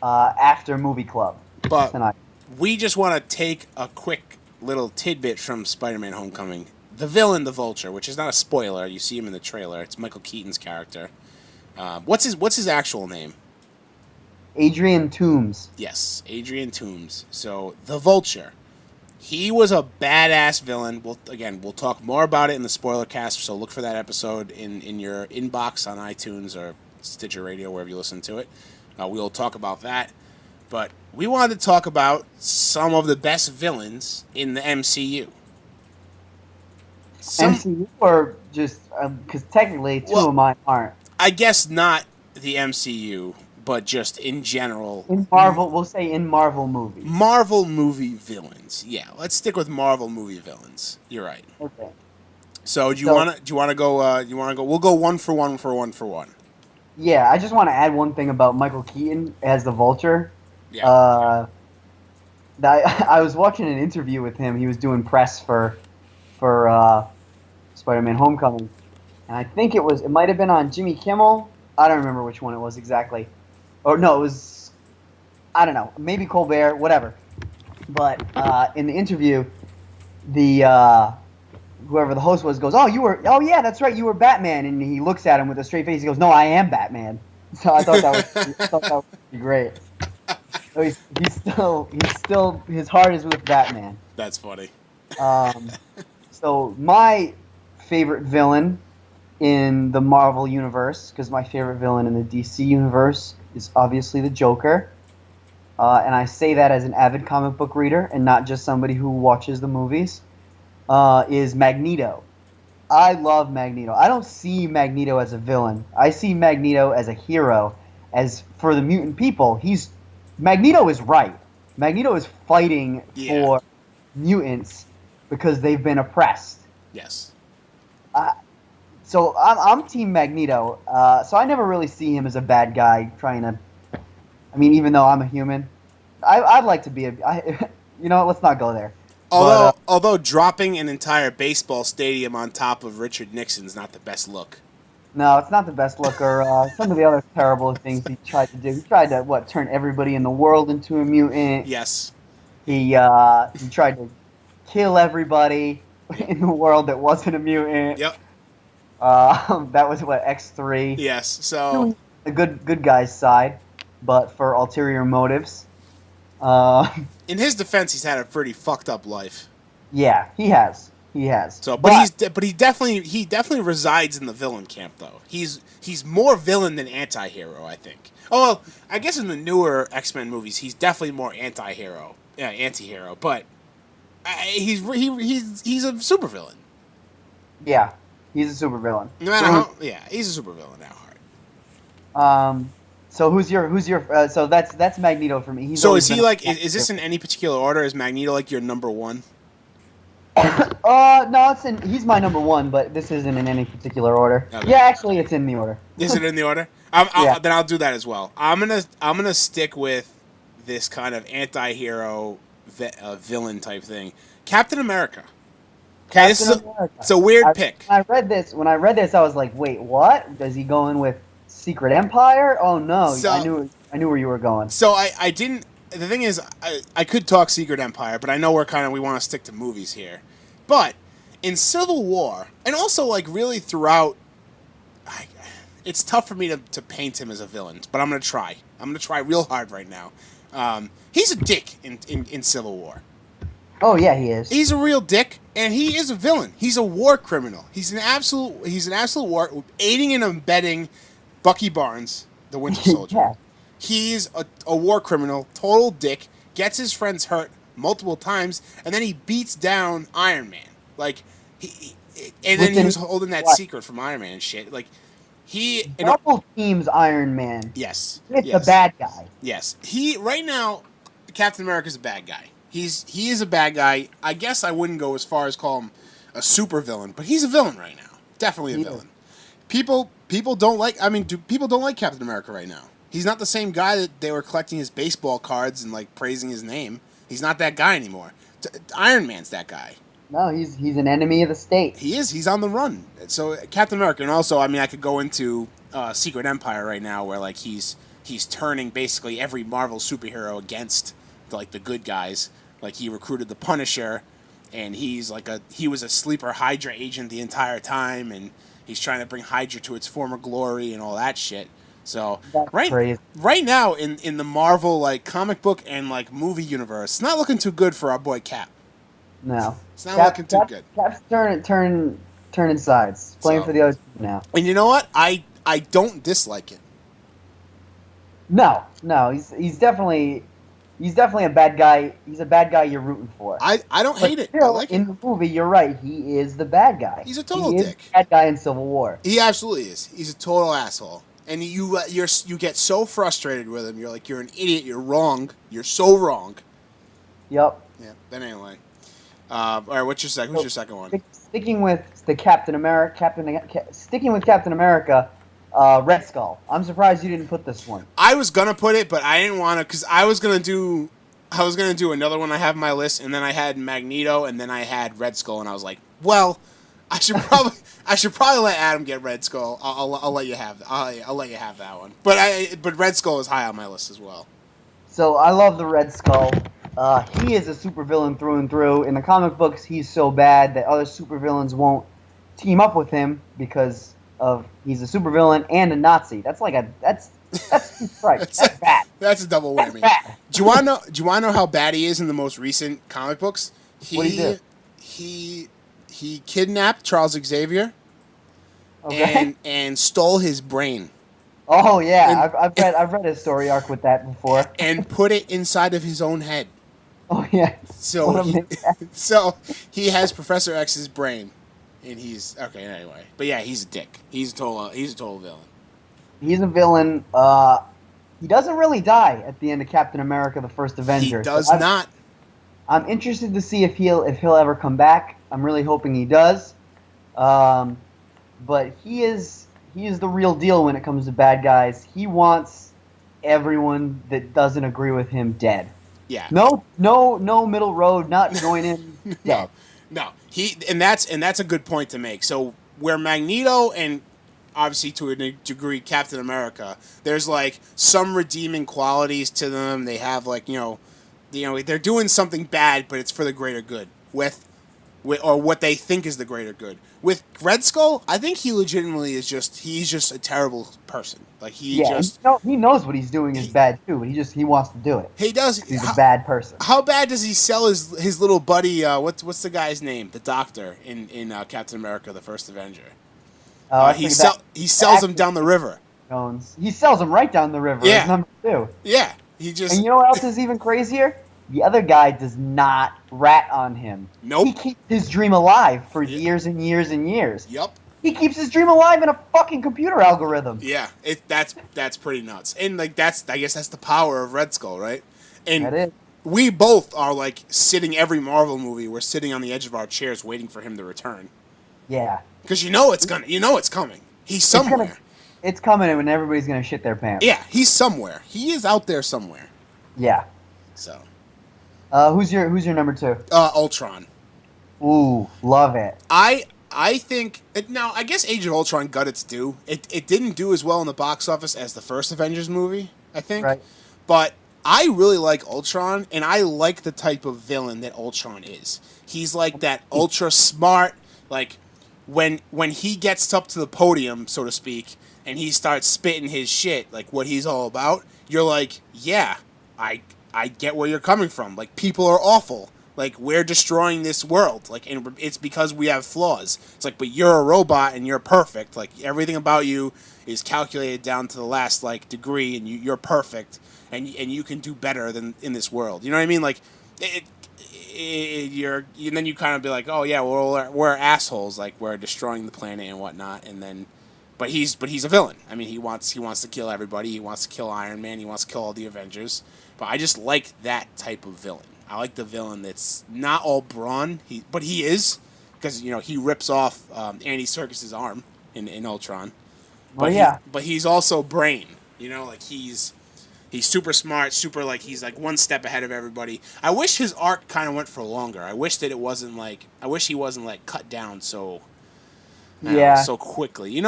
after Movie Club tonight. We just want to take a quick little tidbit from Spider-Man: Homecoming. The villain, the Vulture, which is not a spoiler. You see him in the trailer. It's Michael Keaton's character. What's his actual name? Adrian Toomes. Yes, Adrian Toomes. So the Vulture. He was a badass villain. We'll talk more about it in the spoiler cast. So look for that episode in your inbox on iTunes or Stitcher Radio, wherever you listen to it. We'll talk about that. But we wanted to talk about some of the best villains in the MCU. MCU or just because technically two of mine aren't. I guess not the MCU, but just in general. In Marvel, we'll say in Marvel movies. Marvel movie villains. Yeah, let's stick with Marvel movie villains. You're right. Okay. So do you want to go? We'll go one for one. Yeah, I just want to add one thing about Michael Keaton as the Vulture. Yeah. I was watching an interview with him. He was doing press for Spider-Man: Homecoming, and I think it might have been on Jimmy Kimmel. I don't remember which one it was exactly. Or no, it was, I don't know, maybe Colbert, whatever. But in the interview, the whoever the host was goes, oh yeah, that's right, you were Batman, and he looks at him with a straight face. He goes, no, I am Batman. So I thought that was pretty great. So he's still his heart is with Batman. That's funny. So my favorite villain in the Marvel universe, because my favorite villain in the DC universe is obviously the Joker. And I say that as an avid comic book reader and not just somebody who watches the movies, is Magneto. I love Magneto. I don't see Magneto as a villain. I see Magneto as a hero. As for the mutant people, Magneto is right. Magneto is fighting for mutants because they've been oppressed. Yes. So I'm Team Magneto. So I never really see him as a bad guy trying to. I mean, even though I'm a human, I'd like to be let's not go there. Although dropping an entire baseball stadium on top of Richard Nixon's not the best look. No, it's not the best look. Or some of the other terrible things he tried to do. He tried to turn everybody in the world into a mutant. Yes. He tried to kill everybody in the world that wasn't a mutant. Yep. That was X3. Yes. So the good guy's side, but for ulterior motives. In his defense, he's had a pretty fucked up life. Yeah, he has. So, but he definitely resides in the villain camp, though. He's more villain than anti-hero, I think. Oh, well, I guess in the newer X-Men movies, he's definitely more anti-hero, But he's a supervillain. Yeah, he's a supervillain. No matter how, he's a supervillain at heart. So who's your so that's Magneto for me. So is he is this in any particular order? Is Magneto like your number one? No, he's my number one, but this isn't in any particular order. Okay. Yeah, actually, it's in the order. Is it in the order? Then I'll do that as well. I'm gonna stick with this kind of anti-hero villain type thing. Captain America. Okay, it's a weird pick. When I read this, I was like, wait, what? Is he going with Secret Empire? Oh no, I knew where you were going. So I didn't. The thing is, I could talk Secret Empire, but I know we want to stick to movies here. But in Civil War, and also really throughout, it's tough for me to paint him as a villain. But I'm gonna try. I'm gonna try real hard right now. He's a dick in Civil War. Oh yeah, he is. He's a real dick, and he is a villain. He's a war criminal. He's an absolute war, aiding and abetting Bucky Barnes, the Winter Soldier. Yeah. He's a war criminal, total dick, gets his friends hurt multiple times, and then he beats down Iron Man. Then he was holding that secret from Iron Man and shit. Double teams Iron Man. Yes. It's a bad guy. Yes. Right now, Captain America's a bad guy. He is a bad guy. I guess I wouldn't go as far as call him a super villain, but he's a villain right now. Definitely a villain. People don't like people don't like Captain America right now. He's not the same guy that they were collecting his baseball cards and praising his name. He's not that guy anymore. Iron Man's that guy. No, he's an enemy of the state. He is. He's on the run. So Captain America, and also I could go into Secret Empire right now, where he's turning basically every Marvel superhero against the good guys. He recruited the Punisher, and he was a sleeper Hydra agent the entire time, and he's trying to bring Hydra to its former glory and all that shit. So right now in the Marvel comic book and movie universe, it's not looking too good for our boy Cap. No, it's not looking too good. Cap's turning sides, playing for the other team now. And you know what? I don't dislike it. No, he's definitely a bad guy. He's a bad guy you're rooting for. I don't hate it. I like it. In the movie, you're right. He is the bad guy. He's a total dick. He's the bad guy in Civil War. He absolutely is. He's a total asshole. And you get so frustrated with him. You're you're an idiot. You're wrong. You're so wrong. Yep. Yeah. But anyway, All right, what's your second? Who's your second one? Sticking with the Captain America, Red Skull. I'm surprised you didn't put this one. I was gonna put it, but I didn't want to because I was gonna do another one I have on my list, and then I had Magneto, and then I had Red Skull, and I was like, well, I should probably let Adam get Red Skull. I'll let you have I'll let you have that one. But Red Skull is high on my list as well. So I love the Red Skull. He is a supervillain through and through. In the comic books, he's so bad that other supervillains won't team up with him because he's a supervillain and a Nazi. That's right. That's bad. That's a double whammy. That's bad. Do you want to know how bad he is in the most recent comic books? What did he do? He kidnapped Charles Xavier and stole his brain. Oh yeah, I've read his story arc with that before. And put it inside of his own head. Oh yeah. So he has Professor X's brain, and he's okay anyway. But yeah, he's a dick. He's a total villain. He's a villain. He doesn't really die at the end of Captain America: The First Avenger. He does not. I'm interested to see if he'll ever come back. I'm really hoping he does. But he is the real deal when it comes to bad guys. He wants everyone that doesn't agree with him dead. Yeah. No middle road. Not going in. Dead. No. That's a good point to make. So where Magneto and obviously to a degree Captain America, there's like some redeeming qualities to them. They have like they're doing something bad, but it's for the greater good. Or what they think is the greater good. With Red Skull, I think he legitimately is he's just a terrible person. Like he knows what he's doing is bad too, but he wants to do it. He does. He's a bad person. How bad does he sell his little buddy? What's the guy's name? The Doctor in Captain America: The First Avenger. He sells him down the river. He sells him right down the river. Yeah. As number 2. Yeah. And you know what else is even crazier? The other guy does not rat on him. Nope. He keeps his dream alive for years and years and years. Yep. He keeps his dream alive in a fucking computer algorithm. Yeah, that's pretty nuts. And like I guess that's the power of Red Skull, right? And that is. We both are like sitting every Marvel movie. We're sitting on the edge of our chairs waiting for him to return. Yeah. Because it's coming. He's somewhere. It's coming, and everybody's gonna shit their pants. Yeah, he's somewhere. He is out there somewhere. Yeah. So. Who's your number 2? Ultron. Ooh, love it. I think now I guess Age of Ultron got its due. It didn't do as well in the box office as the first Avengers movie, I think. Right. But I really like Ultron, and I like the type of villain that Ultron is. He's like that ultra smart, like when he gets up to the podium, so to speak, and he starts spitting his shit, like what he's all about, you're like, yeah, I get where you're coming from. Like, people are awful. Like, we're destroying this world. Like, and it's because we have flaws. It's like, but you're a robot and you're perfect. Like, everything about you is calculated down to the last, like, degree, and you're perfect, and you can do better than in this world. You know what I mean? Like, and then you kind of be like, oh, yeah, well, we're assholes. Like, we're destroying the planet and whatnot. And then, but he's a villain. I mean, he wants to kill everybody. He wants to kill Iron Man. He wants to kill all the Avengers. But I just like that type of villain. I like the villain that's not all brawn, but he is, because he rips off Andy Serkis's arm in Ultron. But he's also brain. Like he's super smart, super like he's like one step ahead of everybody. I wish his arc kind of went for longer. I wish he wasn't like cut down so quickly. He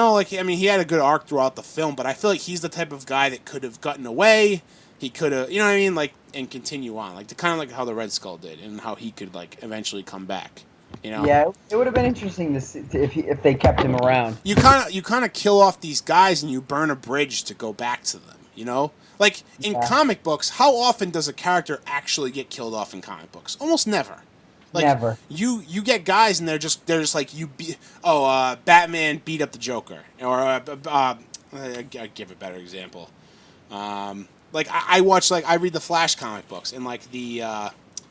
had a good arc throughout the film, but I feel like he's the type of guy that could have gotten away. He could have, you know what I mean, like, and continue on, like kind of like how the Red Skull did, and how he could like eventually come back. Yeah, it would have been interesting to see if they kept him around. You kind of kill off these guys and you burn a bridge to go back to them. Like in comic books, how often does a character actually get killed off in comic books? Almost never. Like, never. You get guys and they're just like Batman beat up the Joker, or I'll give a better example. Like I read the Flash comic books, and like the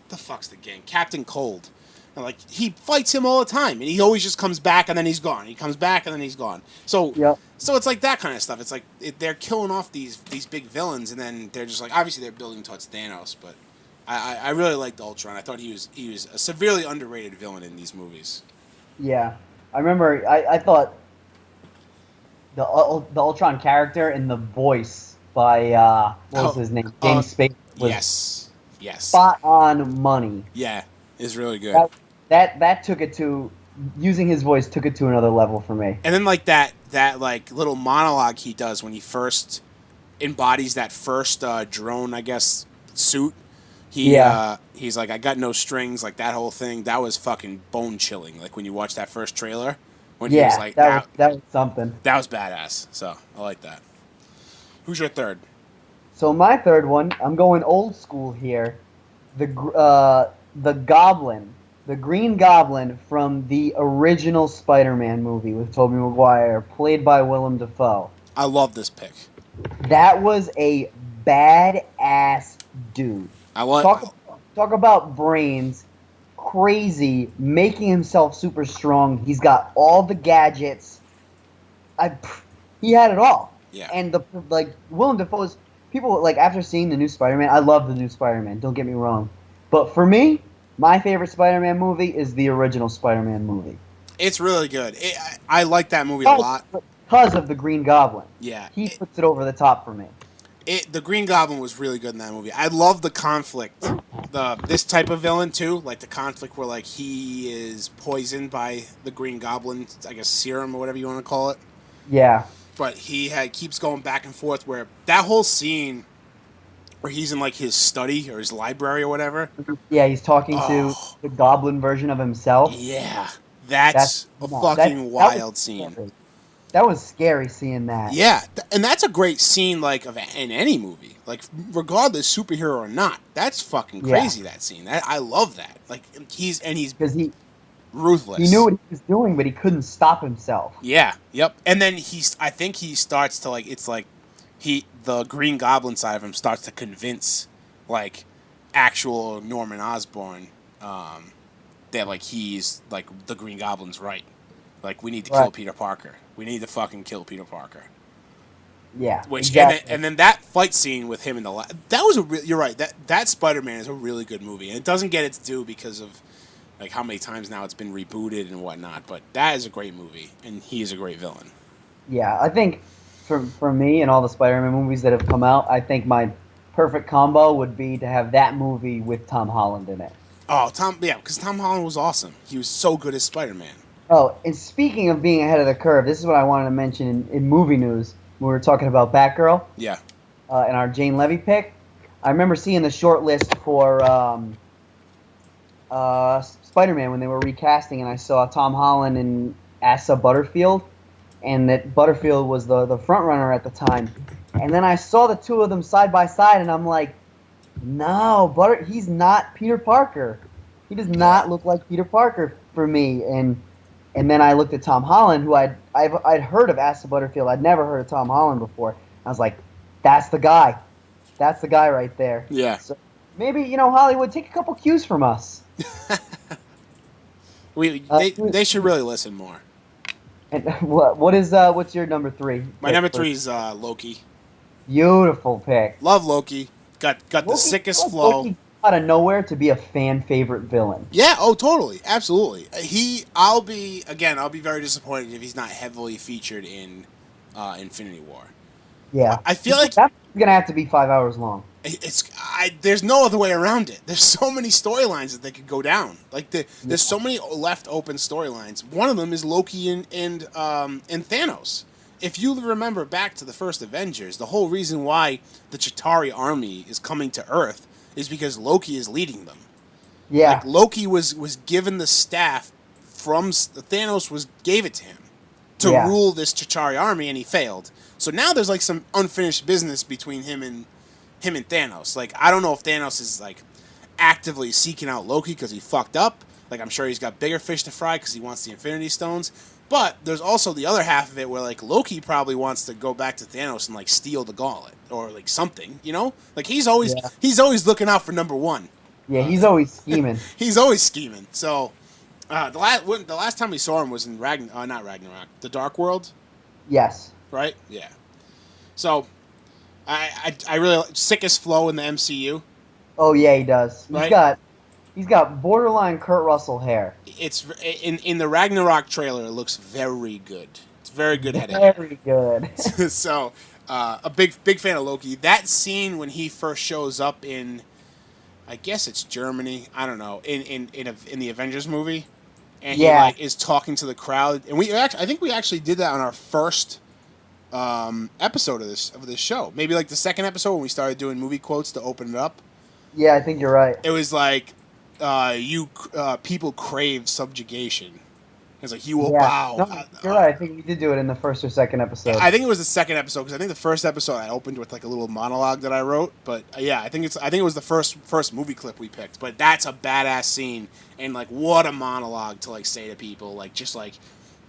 fuck's the gang? Captain Cold. And like he fights him all the time, and he always just comes back and then he's gone. He comes back and then he's gone. So it's like that kind of stuff. It's like they're killing off these big villains, and then they're just like, obviously they're building towards Thanos, but I really liked Ultron. I thought he was a severely underrated villain in these movies. Yeah, I remember. I thought the Ultron character and the voice by what was his name? James Spader was yes, spot on money. Yeah, it's really good. That took it to using his voice took it to another level for me. And then like that like little monologue he does when he first embodies that first drone, I guess, suit. He's like, I got no strings, like that whole thing. That was fucking bone chilling. Like when you watch that first trailer, when he was like, that was something. That was badass. So I like that. Who's your third? So my third one, I'm going old school here. The Goblin, the Green Goblin from the original Spider-Man movie with Tobey Maguire, played by Willem Dafoe. I love this pick. That was a badass dude. Talk about brains, crazy, making himself super strong. He's got all the gadgets. He had it all. Yeah. And Willem Dafoe's people like after seeing the new Spider-Man. I love the new Spider-Man. Don't get me wrong, but for me, my favorite Spider-Man movie is the original Spider-Man movie. It's really good. I like that movie a lot because of the Green Goblin. Yeah, he puts it over the top for me. The Green Goblin was really good in that movie. I love the conflict, this type of villain too, like the conflict where like he is poisoned by the Green Goblin, I guess serum or whatever you want to call it. Yeah. But he keeps going back and forth. Where that whole scene where he's in like his study or his library or whatever. Yeah, he's talking to the Goblin version of himself. Yeah, that's a fucking wild scene. That was scary seeing that. Yeah, and that's a great scene, like in any movie, like regardless superhero or not. That's fucking crazy. Yeah. That scene, I love that. Like he's because he ruthless. He knew what he was doing, but he couldn't stop himself. Yeah. Yep. And then I think he starts to like. It's like the Green Goblin side of him starts to convince like actual Norman Osborn that like he's like the Green Goblin's right. Like we need to kill Peter Parker. We need to fucking kill Peter Parker. Yeah. Which exactly. and then that fight scene with him in that was you're right. That Spider-Man is a really good movie, and it doesn't get its due because of like how many times now it's been rebooted and whatnot. But that is a great movie, and he is a great villain. Yeah, I think for me and all the Spider-Man movies that have come out, I think my perfect combo would be to have that movie with Tom Holland in it. Oh, because Tom Holland was awesome. He was so good as Spider-Man. Oh, and speaking of being ahead of the curve, this is what I wanted to mention in movie news. When we were talking about Batgirl. Yeah. And our Jane Levy pick. I remember seeing the short list for Spider-Man when they were recasting, and I saw Tom Holland and Asa Butterfield, and that Butterfield was the front runner at the time. And then I saw the two of them side by side, and I'm like, no, he's not Peter Parker. He does not look like Peter Parker for me. And then I looked at Tom Holland, who I'd heard of Asa Butterfield. I'd never heard of Tom Holland before. I was like, that's the guy. That's the guy right there. Yeah. So maybe, Hollywood, take a couple cues from us. They should really listen more. And what's your number 3? My number 3 is Loki. Beautiful pick. Love Loki. Got the sickest flow. Loki out of nowhere to be a fan favorite villain. Yeah, totally. Absolutely. I'll be very disappointed if he's not heavily featured in Infinity War. Yeah. I feel like that's going to have to be 5 hours long. There's no other way around it. There's so many storylines that they could go down. Like there's so many left open storylines. One of them is Loki and Thanos. If you remember back to the first Avengers, the whole reason why the Chitauri army is coming to Earth is because Loki is leading them. Yeah. Like Loki was given the staff from Thanos gave it to him to rule this Chitauri army, and he failed. So now there's like some unfinished business between him and Thanos. Like I don't know if Thanos is like actively seeking out Loki because he fucked up. Like I'm sure he's got bigger fish to fry because he wants the Infinity Stones. But there's also the other half of it where like Loki probably wants to go back to Thanos and like steal the gauntlet or like something, Like he's always looking out for number one. Yeah, he's always scheming. He's always scheming. So the last time we saw him was in not Ragnarok, the Dark World. Yes. Right? Yeah. So I really sickest flow in the MCU. Oh yeah, he does. Right? He's got borderline Kurt Russell hair. It's in the Ragnarok trailer. It looks very good. It's very good head of hair. Very good. So, a big fan of Loki. That scene when he first shows up in, I guess it's Germany. I don't know. In the Avengers movie, and he like is talking to the crowd. And I think we actually did that on our first episode of this show. Maybe like the second episode when we started doing movie quotes to open it up. Yeah, I think you're right. It was like, people crave subjugation. It's like, you will bow. No, you're right. I think we did do it in the first or second episode. I think it was the second episode because I think the first episode I opened with like a little monologue that I wrote. But yeah, I think it was the first movie clip we picked. But that's a badass scene, and like what a monologue to like say to people, like just like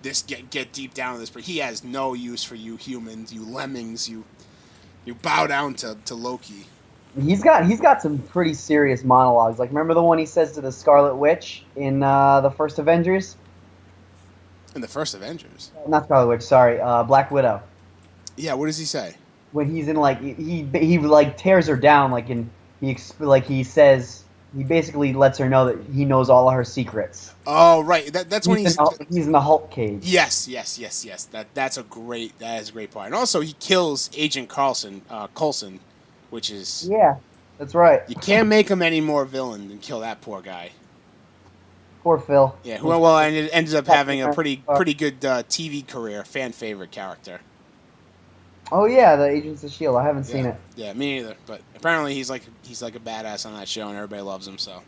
this, get deep down to this. But he has no use for you humans, you lemmings, you bow down to Loki. He's got some pretty serious monologues. Like, remember the one he says to the Scarlet Witch in the first Avengers? In the first Avengers? Not Scarlet Witch, sorry. Black Widow. Yeah, what does he say? When he's in, like, he like tears her down, like, and he says, he basically lets her know that he knows all of her secrets. Oh, right. That's when he's in the Hulk cage. Yes. That is a great part. And also, he kills Agent Coulson, which is... Yeah, that's right. You can't make him any more villain than kill that poor guy. Poor Phil. Yeah, well, and it ended up having a pretty good TV career, fan favorite character. Oh yeah, the Agents of S.H.I.E.L.D. I haven't seen it. Yeah, me neither. But apparently he's like a badass on that show, and everybody loves him. So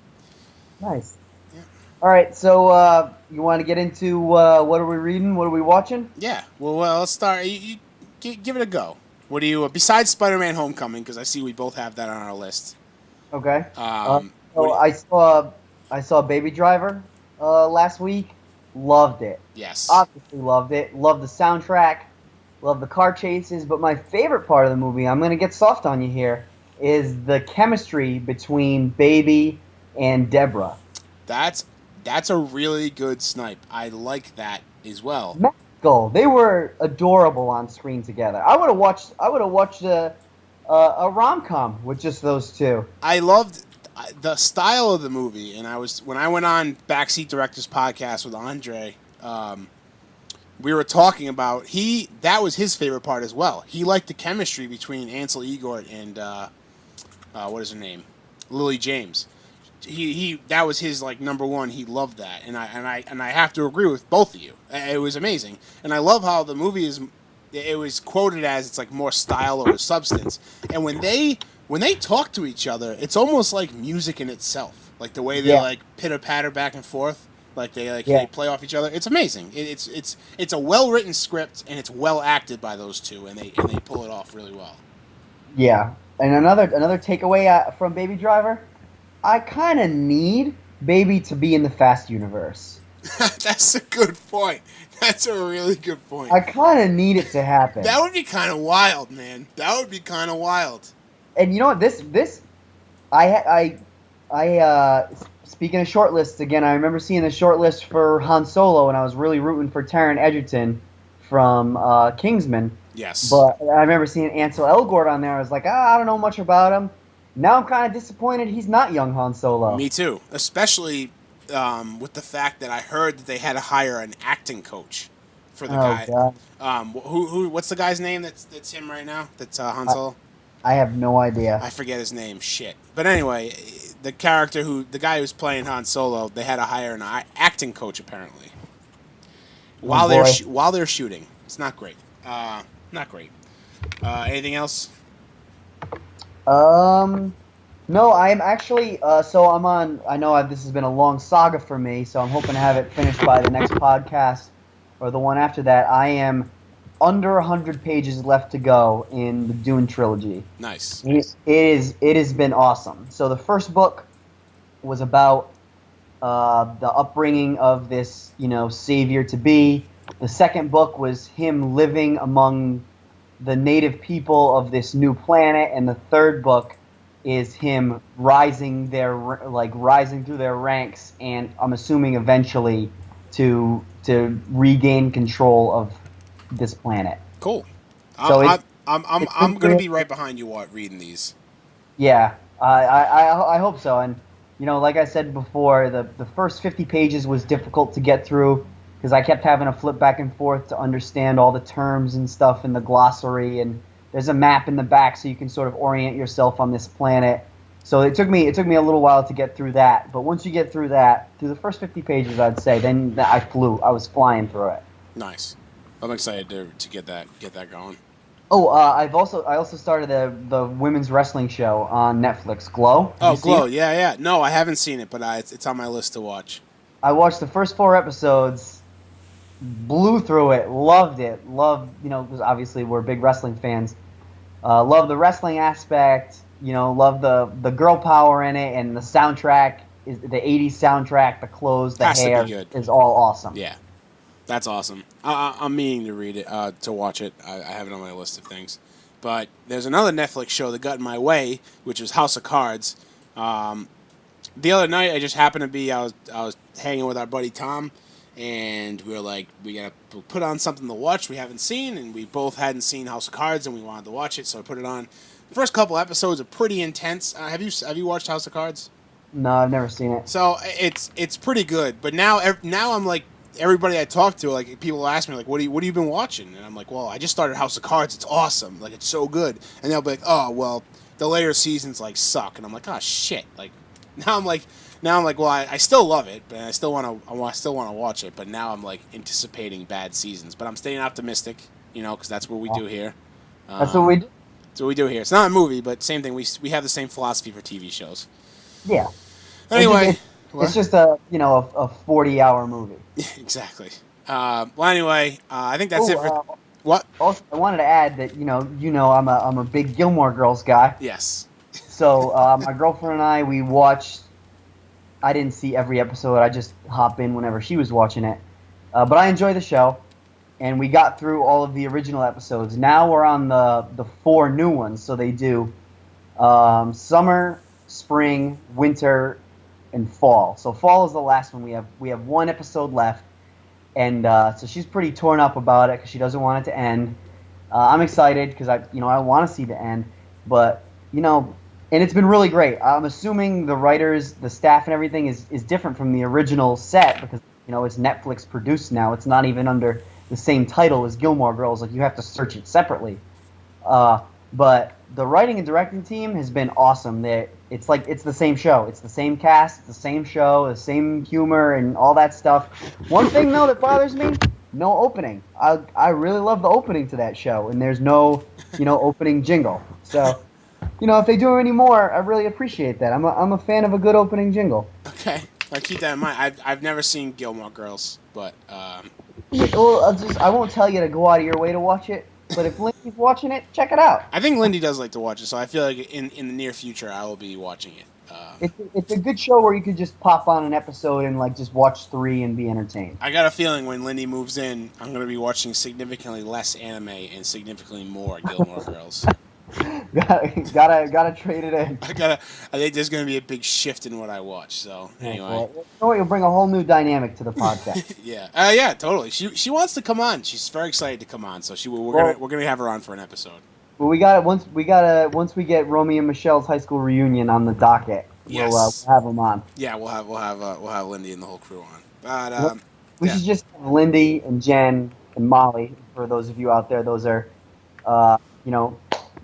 nice. Yeah. All right, so you want to get into what are we reading? What are we watching? Yeah. Well, let's start. You give it a go. What do you besides Spider-Man: Homecoming? Because I see we both have that on our list. Okay. I saw Baby Driver last week. Loved it. Yes. Obviously loved it. Loved the soundtrack. Loved the car chases. But my favorite part of the movie, I'm going to get soft on you here, is the chemistry between Baby and Deborah. That's a really good snipe. I like that as well. Magical. They were adorable on screen together. I would have watched a rom-com with just those two. I loved the style of the movie, and when I went on Backseat Directors podcast with Andre, we were talking about that was his favorite part as well. He liked the chemistry between Ansel Elgort and what is her name, Lily James. He that was his like number one. He loved that, and I have to agree with both of you. It was amazing, and I love how the movie is. It was quoted as it's like more style over substance, and when they talk to each other, it's almost like music in itself. Like the way they like pitter patter back and forth, like they play off each other. It's amazing. It's a well written script, and it's well acted by those two, and they pull it off really well. Yeah, and another takeaway from Baby Driver, I kind of need Baby to be in the Fast universe. That's a good point. That's a really good point. I kind of need it to happen. That would be kind of wild, man. That would be kind of wild. And you know what? Speaking of shortlists again, I remember seeing the shortlist for Han Solo, and I was really rooting for Taron Egerton from Kingsman. Yes. But I remember seeing Ansel Elgort on there. I was like, I don't know much about him. Now I'm kind of disappointed he's not young Han Solo. Me too, especially with the fact that I heard that they had to hire an acting coach for the guy. God. What's the guy's name? That's him right now. That's Han Solo. I have no idea. I forget his name. Shit. But anyway, the guy who's playing Han Solo, they had to hire an acting coach apparently. While they're shooting, it's not great. Not great. Anything else? No, I'm actually, so I'm on, I know this has been a long saga for me, so I'm hoping to have it finished by the next podcast, or the one after that. I am under 100 pages left to go in the Dune trilogy. Nice. It has been awesome. So the first book was about the upbringing of this, savior-to-be. The second book was him living among the native people of this new planet, and the third book is him rising through their ranks, and I'm assuming eventually to regain control of this planet. Cool. So I'm going to be right behind you, reading these. Yeah, I hope so. And like I said before, the first 50 pages was difficult to get through because I kept having to flip back and forth to understand all the terms and stuff in the glossary. And there's a map in the back so you can sort of orient yourself on this planet. So it took me a little while to get through that. But once you get through the first 50 pages, I'd say, then I flew. I was flying through it. Nice. I'm excited to get that going. Oh, I also started the women's wrestling show on Netflix, Glow. Have you seen Glow. it? Yeah. No, I haven't seen it, but it's on my list to watch. I watched the first 4 episodes, blew through it, loved it. Loved, because obviously we're big wrestling fans. Love the wrestling aspect. Love the girl power in it, and the soundtrack is the '80s soundtrack. The clothes, the Has to be hair good. is all awesome. Yeah, that's awesome. I'm meaning to read it, to watch it. I have it on my list of things. But there's another Netflix show that got in my way, which is House of Cards. The other night, I just happened to be, I was hanging with our buddy Tom, and we were like, we gotta put on something to watch we haven't seen, and we both hadn't seen House of Cards, and we wanted to watch it, so I put it on. The first couple episodes are pretty intense. Have you watched House of Cards? No, I've never seen it. So it's pretty good, but now I'm like, everybody I talk to, like, people ask me, like, what have you been watching? And I'm like, well, I just started House of Cards. It's awesome. Like, it's so good. And they'll be like, oh, well, the later seasons, like, suck. And I'm like, oh, shit. Like, now I'm like, well, I still love it, but I still want to watch it. But now I'm, like, anticipating bad seasons. But I'm staying optimistic, because that's what we do here. That's what we do. That's what we do here. It's not a movie, but same thing. We have the same philosophy for TV shows. Yeah. Anyway. It's just a 40-hour movie. Exactly. Well, anyway, I think that's it for. What? Also, I wanted to add that I'm a big Gilmore Girls guy. Yes. So my girlfriend and I, we watched. I didn't see every episode. I just hop in whenever she was watching it. But I enjoy the show, and we got through all of the original episodes. Now we're on the 4 new ones. So they do summer, spring, winter, and fall. So fall is the last one. We have 1 episode left, and so she's pretty torn up about it because she doesn't want it to end. I'm excited because I want to see the end, but and it's been really great. I'm assuming the writers, the staff, and everything is different from the original set because it's Netflix produced now. It's not even under the same title as Gilmore Girls. Like, you have to search it separately. But the writing and directing team has been awesome. It's the same show. It's the same cast, it's the same show, the same humor and all that stuff. One thing, though, that bothers me, no opening. I really love the opening to that show, and there's no, opening jingle. So, if they do any more, I really appreciate that. I'm a fan of a good opening jingle. Okay. I'll keep that in mind. I've never seen Gilmore Girls, but... Well, I won't tell you to go out of your way to watch it. But if Lindy's watching it, check it out. I think Lindy does like to watch it, so I feel like in the near future I will be watching it. It's a good show where you could just pop on an episode and just watch 3 and be entertained. I got a feeling when Lindy moves in, I'm going to be watching significantly less anime and significantly more Gilmore Girls. gotta trade it in. I think there's going to be a big shift in what I watch. So anyway, you'll bring a whole new dynamic to the podcast. yeah, totally. She wants to come on. She's very excited to come on. So we're gonna have her on for an episode. Well, once we get Romy and Michelle's high school reunion on the docket. Yes. We'll have them on. Yeah, we'll have Lindy and the whole crew on. But we should just have Lindy and Jen and Molly. For those of you out there, those are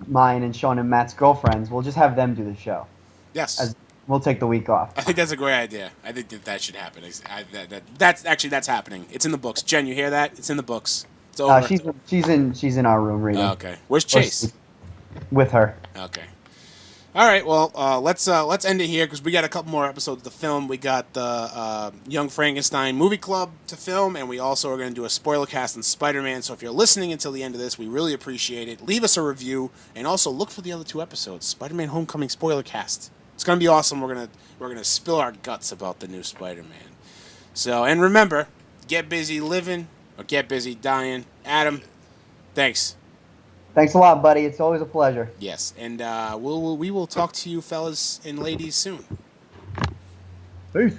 mine and Sean and Matt's girlfriends. We'll just have them do the show. Yes. We'll take the week off. I think that's a great idea. I think that should happen. That's happening. It's in the books. Jen, you hear that? It's in the books. It's over. She's in our room reading. Okay. Where's Chase? With her. Okay. All right. Well, let's end it here because we got a couple more episodes to film. We got the Young Frankenstein movie club to film, and we also are going to do a spoiler cast on Spider-Man. So if you're listening until the end of this, we really appreciate it. Leave us a review, and also look for the other 2 episodes. Spider-Man Homecoming spoiler cast. It's going to be awesome. We're gonna spill our guts about the new Spider-Man. So, and remember, get busy living or get busy dying. Adam, thanks. Thanks a lot, buddy. It's always a pleasure. Yes, and we will talk to you fellas and ladies soon. Peace.